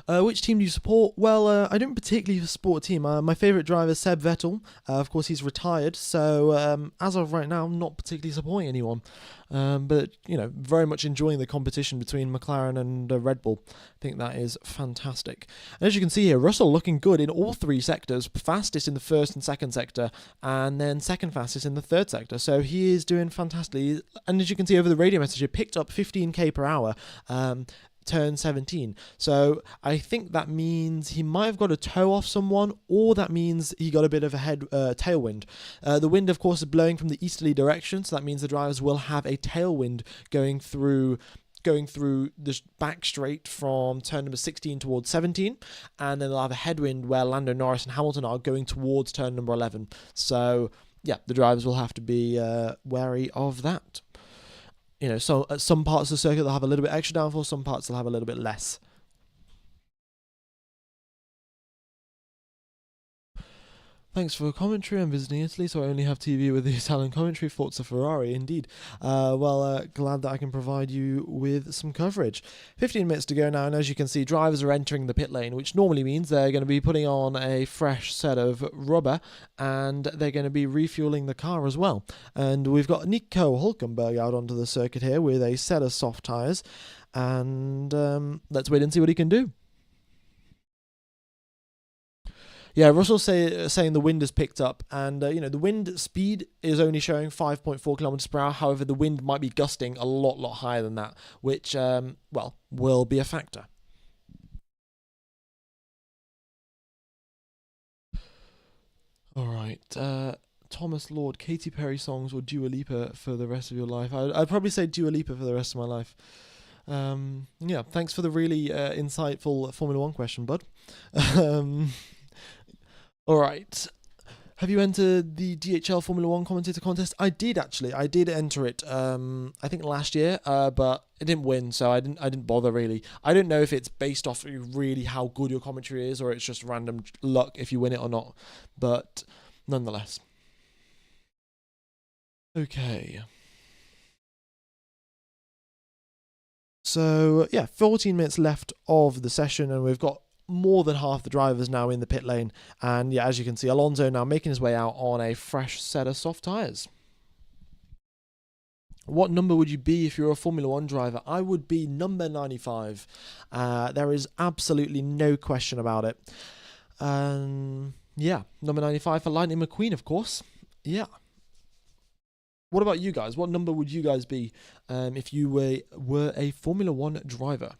Which team do you support? Well, I don't particularly support a team. My favourite driver is Seb Vettel. Of course, he's retired, so as of right now, I'm not particularly supporting anyone. But, very much enjoying the competition between McLaren and Red Bull. I think that is fantastic. And as you can see here, Russell looking good in all three sectors. Fastest in the first and second sector, and then second fastest in the third sector. So he is doing fantastically. And as you can see over the radio message, he picked up 15k per hour. Turn 17. So I think that means he might have got a toe off someone, or that means he got a bit of a tailwind. The wind, of course, is blowing from the easterly direction, so that means the drivers will have a tailwind going through going through the back straight from turn number 16 towards 17, and then they'll have a headwind where Lando Norris and Hamilton are going towards turn number 11. So yeah, the drivers will have to be wary of that. So at some parts of the circuit they'll have a little bit extra downforce, some parts they'll have a little bit less. Thanks for the commentary. I'm visiting Italy, so I only have TV with the Italian commentary. Forza Ferrari, indeed. Glad that I can provide you with some coverage. 15 minutes to go now, and as you can see, drivers are entering the pit lane, which normally means they're going to be putting on a fresh set of rubber, and they're going to be refueling the car as well. And we've got Nico Hülkenberg out onto the circuit here with a set of soft tyres, and let's wait and see what he can do. Yeah, Russell's saying the wind has picked up, and the wind speed is only showing 5.4 kilometers per hour. However, the wind might be gusting a lot higher than that, which will be a factor. All right, Thomas Lord, Katy Perry songs or Dua Lipa for the rest of your life? I'd probably say Dua Lipa for the rest of my life. Thanks for the really insightful Formula One question, bud. All right. Have you entered the DHL Formula One commentator contest? I did actually. I did enter it. I think last year, but it didn't win, so I didn't bother really. I don't know if it's based off really how good your commentary is, or it's just random luck if you win it or not. But nonetheless. Okay. So yeah, 14 minutes left of the session, and we've got more than half the drivers now in the pit lane, and yeah, as you can see, Alonso now making his way out on a fresh set of soft tyres. What number would you be if you're a Formula One driver? I would be number 95. There is absolutely no question about it. Yeah, number 95 for Lightning McQueen, of course. Yeah. What about you guys? What number would you guys be if you were a Formula One driver?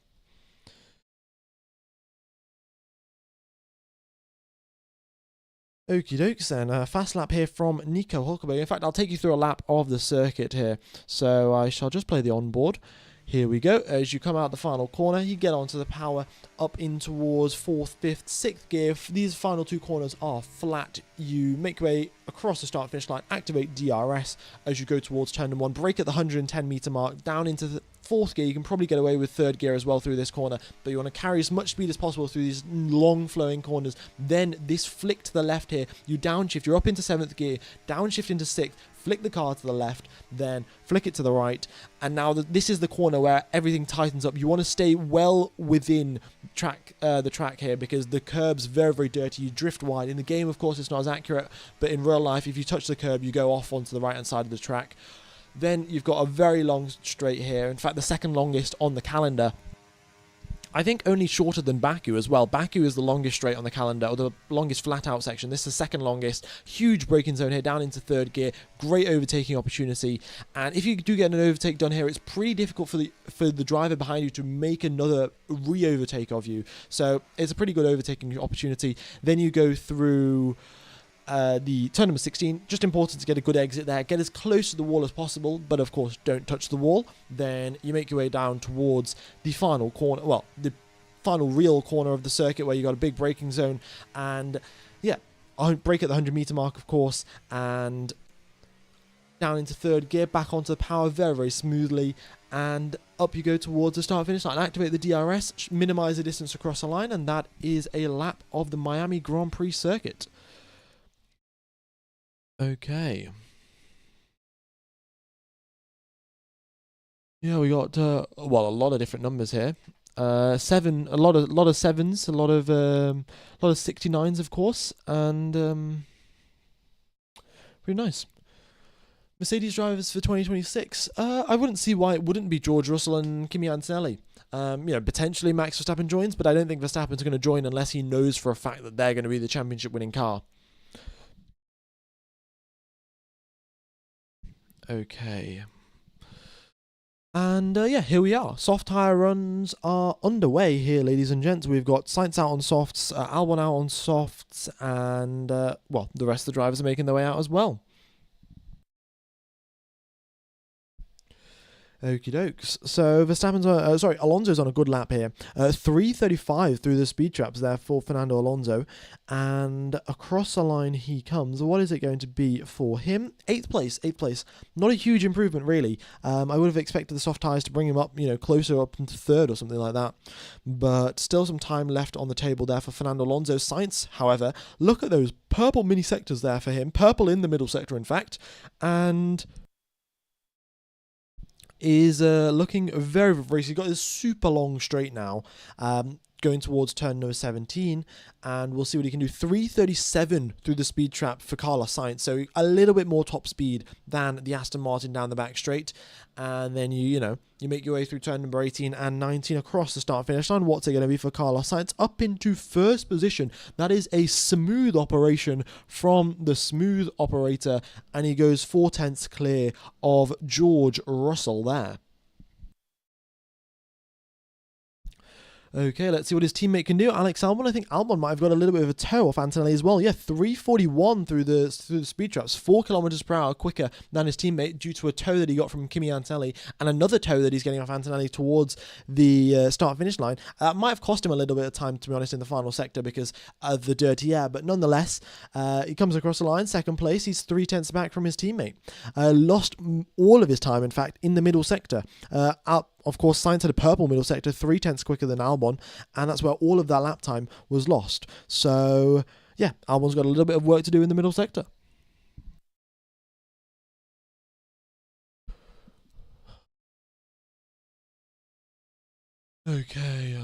Okie dokes then, fast lap here from Nico Hülkenberg. In fact, I'll take you through a lap of the circuit here. So I shall just play the onboard. Here we go. As you come out the final corner, you get onto the power up in towards 4th, 5th, 6th gear. These final two corners are flat. You make your way across the start finish line, activate DRS as you go towards turn number 1, brake at the 110 meter mark, down into the 4th gear. You can probably get away with 3rd gear as well through this corner, but you want to carry as much speed as possible through these long flowing corners. Then this flick to the left here, you downshift, you're up into 7th gear, downshift into 6th, flick the car to the left, then flick it to the right, and now this is the corner where everything tightens up. You want to stay well within the track here, because the curb's very dirty. You drift wide. In the game, of course, it's not as accurate, but in real life, if you touch the curb, you go off onto the right hand side of the track. Then you've got a very long straight here, in fact the second longest on the calendar. I think only shorter than Baku as well. Baku is the longest straight on the calendar, or the longest flat out section. This is the second longest. Huge braking zone here, down into 3rd gear. Great overtaking opportunity. And if you do get an overtake done here, it's pretty difficult for the driver behind you to make another re-overtake of you. So it's a pretty good overtaking opportunity. Then you go through the turn number 16, just important to get a good exit there, get as close to the wall as possible, but of course don't touch the wall. Then you make your way down towards the final corner, well, the final real corner of the circuit where you got a big braking zone, and yeah, I'll brake at the 100 meter mark, of course, and down into 3rd gear, back onto the power very smoothly, and up you go towards the start finish line. Activate the DRS, minimize the distance across the line, and that is a lap of the Miami Grand Prix circuit. Okay. Yeah, we got a lot of different numbers here. 7, a lot of 7s, a lot of 69s, of course, and pretty nice. Mercedes drivers for 2026. I wouldn't see why it wouldn't be George Russell and Kimi Antonelli. Potentially Max Verstappen joins, but I don't think Verstappen's going to join unless he knows for a fact that they're going to be the championship-winning car. Okay. And here we are. Soft tyre runs are underway here, ladies and gents. We've got Sainz out on softs, Albon out on softs, and the rest of the drivers are making their way out as well. Okie dokes. So Verstappen's Alonso's on a good lap here. 3:35 through the speed traps there for Fernando Alonso, and across the line he comes. What is it going to be for him? Eighth place. Not a huge improvement really. I would have expected the soft tyres to bring him up, closer up into third or something like that. But still some time left on the table there for Fernando Alonso. Sainz, however, look at those purple mini sectors there for him. Purple in the middle sector, in fact, and is looking very racy. He's got this super long straight now, going towards turn number 17, and we'll see what he can do. 3:37 through the speed trap for Carlos Sainz, so a little bit more top speed than the Aston Martin down the back straight. And then you make your way through turn number 18 and 19 across the start finish line. What's it going to be for Carlos Sainz? Up into first position. That is a smooth operation from the smooth operator, and he goes 4/10 clear of George Russell there. Okay, let's see what his teammate can do. Alex Albon, I think Albon might have got a little bit of a toe off Antonelli as well. Yeah, 3:41 through the speed traps, 4 kilometers per hour quicker than his teammate due to a toe that he got from Kimi Antonelli and another toe that he's getting off Antonelli towards the start-finish line. That might have cost him a little bit of time, to be honest, in the final sector because of the dirty air, but nonetheless, he comes across the line, second place. He's 3/10 back from his teammate. Lost all of his time, in fact, in the middle sector. Of course, Sainz had a purple middle sector, 3/10 quicker than Albon, and that's where all of that lap time was lost. So, yeah, Albon's got a little bit of work to do in the middle sector. Okay,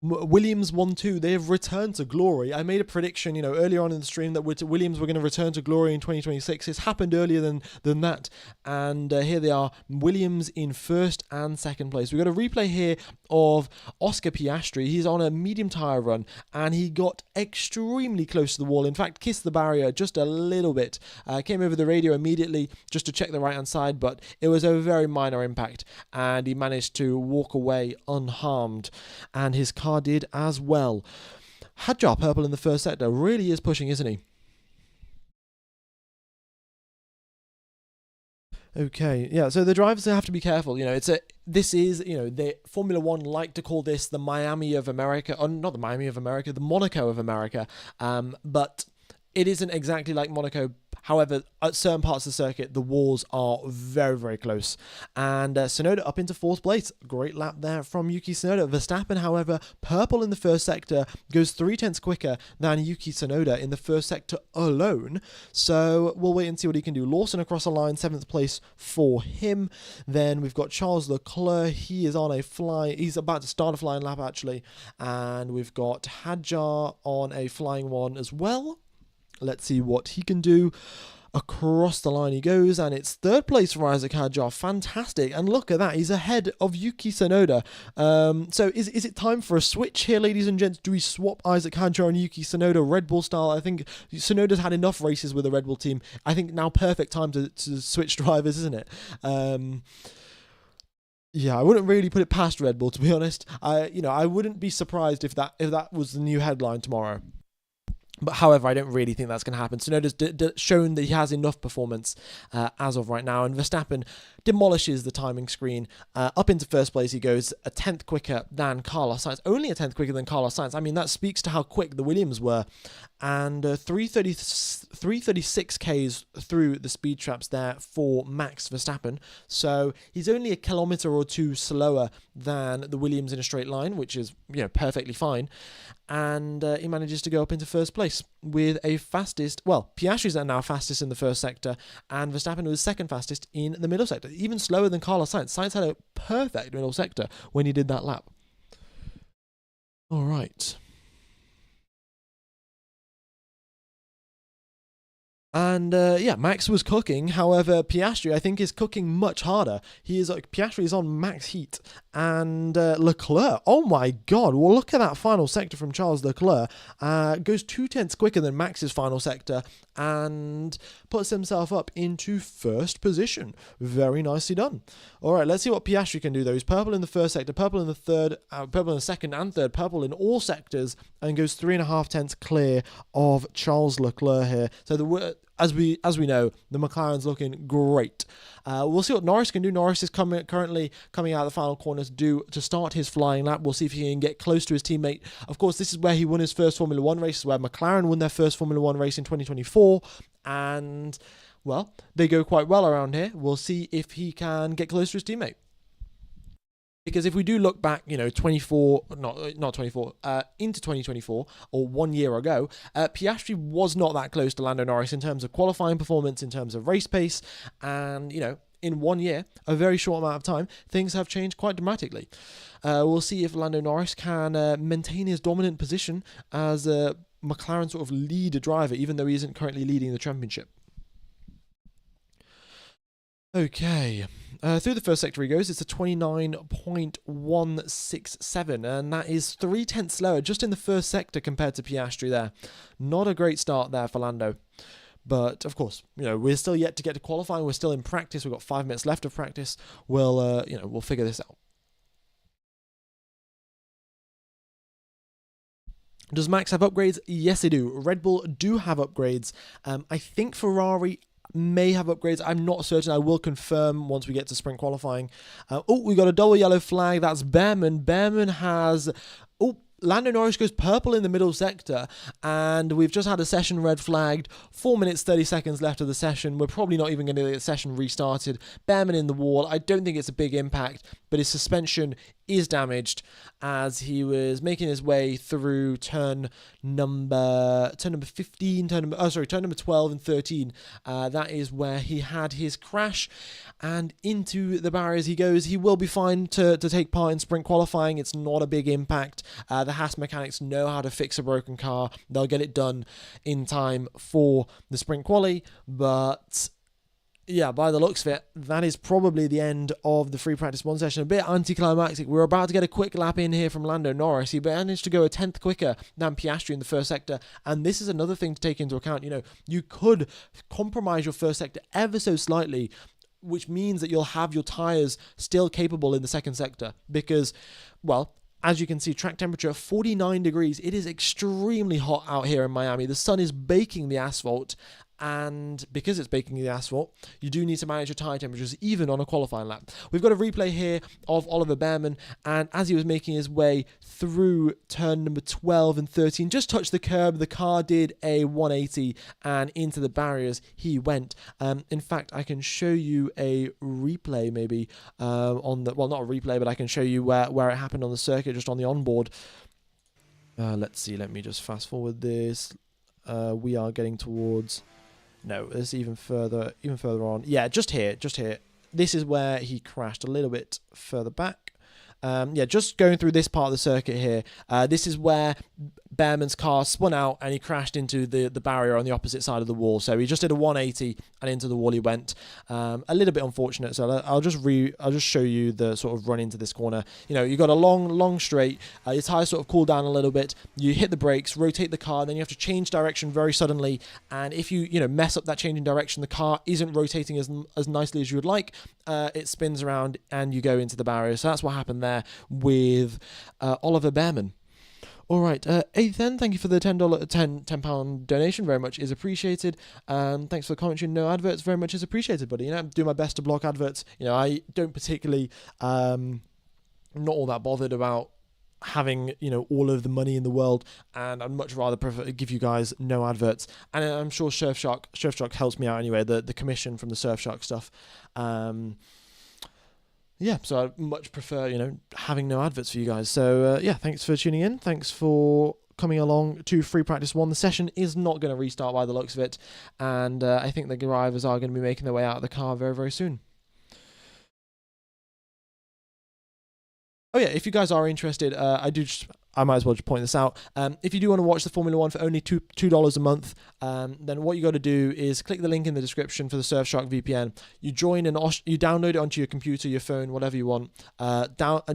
Williams 1-2, they have returned to glory. I made a prediction, earlier on in the stream that Williams were going to return to glory in 2026. It's happened earlier than that, and here they are, Williams in first and second place. We've got a replay here of Oscar Piastri. He's on a medium tyre run, and he got extremely close to the wall. In fact, kissed the barrier just a little bit. Came over the radio immediately just to check the right-hand side, but it was a very minor impact, and he managed to walk away unharmed, and his car did as well. Hadjar purple in the first sector really is pushing, isn't he? Okay, yeah, so the drivers have to be careful. The Formula One like to call this the Miami of America, or not the Miami of America, the Monaco of America, but it isn't exactly like Monaco. However, at certain parts of the circuit, the walls are very, very close. And Tsunoda up into fourth place. Great lap there from Yuki Tsunoda. Verstappen, however, purple in the first sector, goes 3/10 quicker than Yuki Tsunoda in the first sector alone. So we'll wait and see what he can do. Lawson across the line, 7th place for him. Then we've got Charles Leclerc. He is on he's about to start a flying lap, actually. And we've got Hadjar on a flying one as well. Let's see what he can do. Across the line he goes, and it's third place for Isaac Hadjar. Fantastic. And look at that, he's ahead of Yuki Tsunoda. So is it time for a switch here, ladies and gents? Do we swap Isaac Hadjar and Yuki Tsunoda Red Bull style? I think Tsunoda's had enough races with the Red Bull team. I think now perfect time to switch drivers, isn't it? Yeah, I wouldn't really put it past Red Bull, to be honest. I wouldn't be surprised if that was the new headline tomorrow. But however, I don't really think that's going to happen. Tsunoda's shown that he has enough performance as of right now, and Verstappen demolishes the timing screen. Up into first place he goes, a 10th quicker than Carlos Sainz. Only a 10th quicker than Carlos Sainz. I mean, that speaks to how quick the Williams were. And 336 Ks through the speed traps there for Max Verstappen. So he's only a kilometre or two slower than the Williams in a straight line, which is perfectly fine. And he manages to go up into first place with a fastest. Well, Piastri's now fastest in the first sector, and Verstappen was second fastest in the middle sector, even slower than Carlos Sainz. Sainz had a perfect middle sector when he did that lap. All right. And Max was cooking. However, Piastri, I think, is cooking much harder. Piastri is on max heat. And Leclerc, oh my God. Well, look at that final sector from Charles Leclerc. Goes 2/10 quicker than Max's final sector and puts himself up into first position. Very nicely done. All right, let's see what Piastri can do, though. He's purple in the first sector, purple in the third, purple in the second and third, purple in all sectors, and goes 3.5 tenths clear of Charles Leclerc here. So as we know, the McLaren's looking great. We'll see what Norris can do. Norris is currently coming out of the final corner to start his flying lap. We'll see if he can get close to his teammate. Of course, this is where he won his first Formula 1 race. This is where McLaren won their first Formula 1 race in 2024. And, well, they go quite well around here. We'll see if he can get close to his teammate. Because if we do look back, into 2024, or 1 year ago, Piastri was not that close to Lando Norris in terms of qualifying performance, in terms of race pace, and, in 1 year, a very short amount of time, things have changed quite dramatically. We'll see if Lando Norris can maintain his dominant position as a McLaren sort of lead driver, even though he isn't currently leading the championship. Okay, through the first sector he goes. It's a 29.167, and that is 0.3 slower just in the first sector compared to Piastri there. Not a great start there for Lando. But, of course, we're still yet to get to qualifying. We're still in practice. We've got 5 minutes left of practice. We'll figure this out. Does Max have upgrades? Yes, they do. Red Bull do have upgrades. I think Ferrari may have upgrades. I'm not certain. I will confirm once we get to sprint qualifying. We got a double yellow flag. That's Behrman. Behrman has... Lando Norris goes purple in the middle sector, and we've just had a session red flagged. 4 minutes, 30 seconds left of the session. We're probably not even going to get the session restarted. Behrman in the wall. I don't think it's a big impact, but his suspension is damaged as he was making his way through turn number 15, turn number 12 and 13. That is where he had his crash, and into the barriers he goes. He will be fine to take part in sprint qualifying. It's not a big impact. The Haas mechanics know how to fix a broken car. They'll get it done in time for the sprint quali, but yeah, by the looks of it, that is probably the end of the free practice 1 session. A bit anticlimactic. We're about to get a quick lap in here from Lando Norris. He managed to go a 10th quicker than Piastri in the first sector, and this is another thing to take into account. You could compromise your first sector ever so slightly, which means that you'll have your tyres still capable in the second sector because, well, as you can see, track temperature 49 degrees. It is extremely hot out here in Miami. The sun is baking the asphalt, and because it's baking the asphalt, you do need to manage your tyre temperatures even on a qualifying lap. We've got a replay here of Oliver Behrman, and as he was making his way through turn number 12 and 13, just touched the curb, the car did a 180, and into the barriers he went. In fact, I can show you a replay maybe on the, well, not a replay, but I can show you where it happened on the circuit, just on the onboard. Let's see, let me just fast forward this. We are getting towards... No, it's even further on. Yeah, just here. This is where he crashed a little bit further back. Just going through this part of the circuit here. This is where Behrman's car spun out and he crashed into the barrier on the opposite side of the wall. So he just did a 180 and into the wall he went. A little bit unfortunate. So I'll just show you the sort of run into this corner. You got a long straight. Your tires sort of cool down a little bit. You hit the brakes, rotate the car, and then you have to change direction very suddenly. And if you mess up that change in direction, the car isn't rotating as nicely as you would like. It spins around and you go into the barrier. So that's what happened there with Oliver Behrman. All right, Ethan, thank you for the £10 donation. Very much is appreciated. Thanks for the commentary. No adverts, very much is appreciated, buddy. Do my best to block adverts. I don't particularly, not all that bothered about having all of the money in the world, and I'd much rather prefer give you guys no adverts. And I'm sure Surfshark helps me out anyway. The commission from the Surfshark stuff. Yeah, so I'd much prefer, having no adverts for you guys. So, thanks for tuning in. Thanks for coming along to Free Practice 1. The session is not going to restart by the looks of it, and I think the drivers are going to be making their way out of the car very, very soon. Oh yeah, if you guys are interested, I might as well just point this out. If you do want to watch the Formula 1 for only $2 a month, then what you got to do is click the link in the description for the Surfshark VPN. You download it onto your computer, your phone, whatever you want.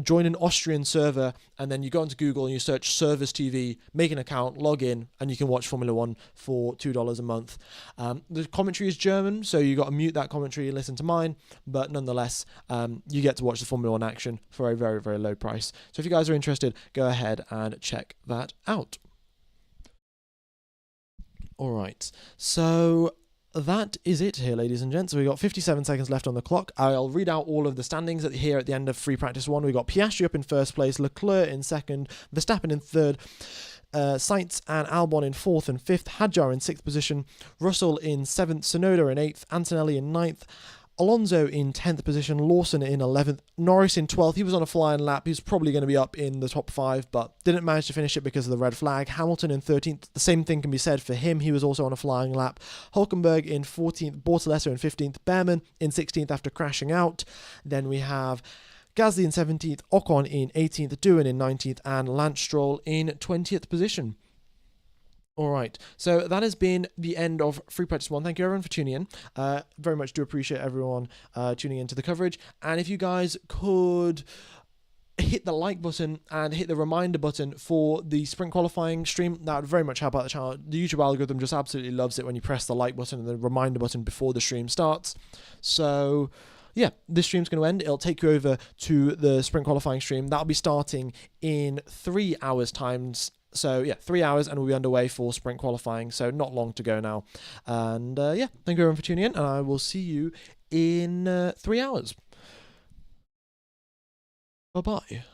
Join an Austrian server, and then you go onto Google and you search Service TV, make an account, log in, and you can watch Formula 1 for $2 a month. The commentary is German, so you got to mute that commentary and listen to mine, but nonetheless, you get to watch the Formula 1 action for a very, very low price. So if you guys are interested, go ahead and check that out. All right, so that is it here, ladies and gents. So we got 57 seconds left on the clock. I'll read out all of the standings here at the end of free practice 1. We got Piastri up in first place, Leclerc in second, Verstappen in third, Sainz and Albon in 4th and 5th, Hadjar in 6th position, Russell in 7th, Tsunoda in 8th, Antonelli in 9th, Alonso in 10th position, Lawson in 11th, Norris in 12th. He was on a flying lap. He's probably going to be up in the top 5, but didn't manage to finish it because of the red flag. Hamilton in 13th. The same thing can be said for him. He was also on a flying lap. Hulkenberg in 14th, Bortolesso in 15th, Behrman in 16th after crashing out. Then we have Gasly in 17th, Ocon in 18th, Doohan in 19th, and Lance Stroll in 20th position. All right, so that has been the end of Free Practice 1. Thank you, everyone, for tuning in. Very much do appreciate everyone tuning into the coverage. And if you guys could hit the like button and hit the reminder button for the sprint qualifying stream, that would very much help out the channel. The YouTube algorithm just absolutely loves it when you press the like button and the reminder button before the stream starts. So yeah, this stream's going to end. It'll take you over to the sprint qualifying stream. That'll be starting in 3 hours' time. So yeah, 3 hours and we'll be underway for sprint qualifying. So not long to go now. And yeah, thank you everyone for tuning in, and I will see you in 3 hours. Bye-bye.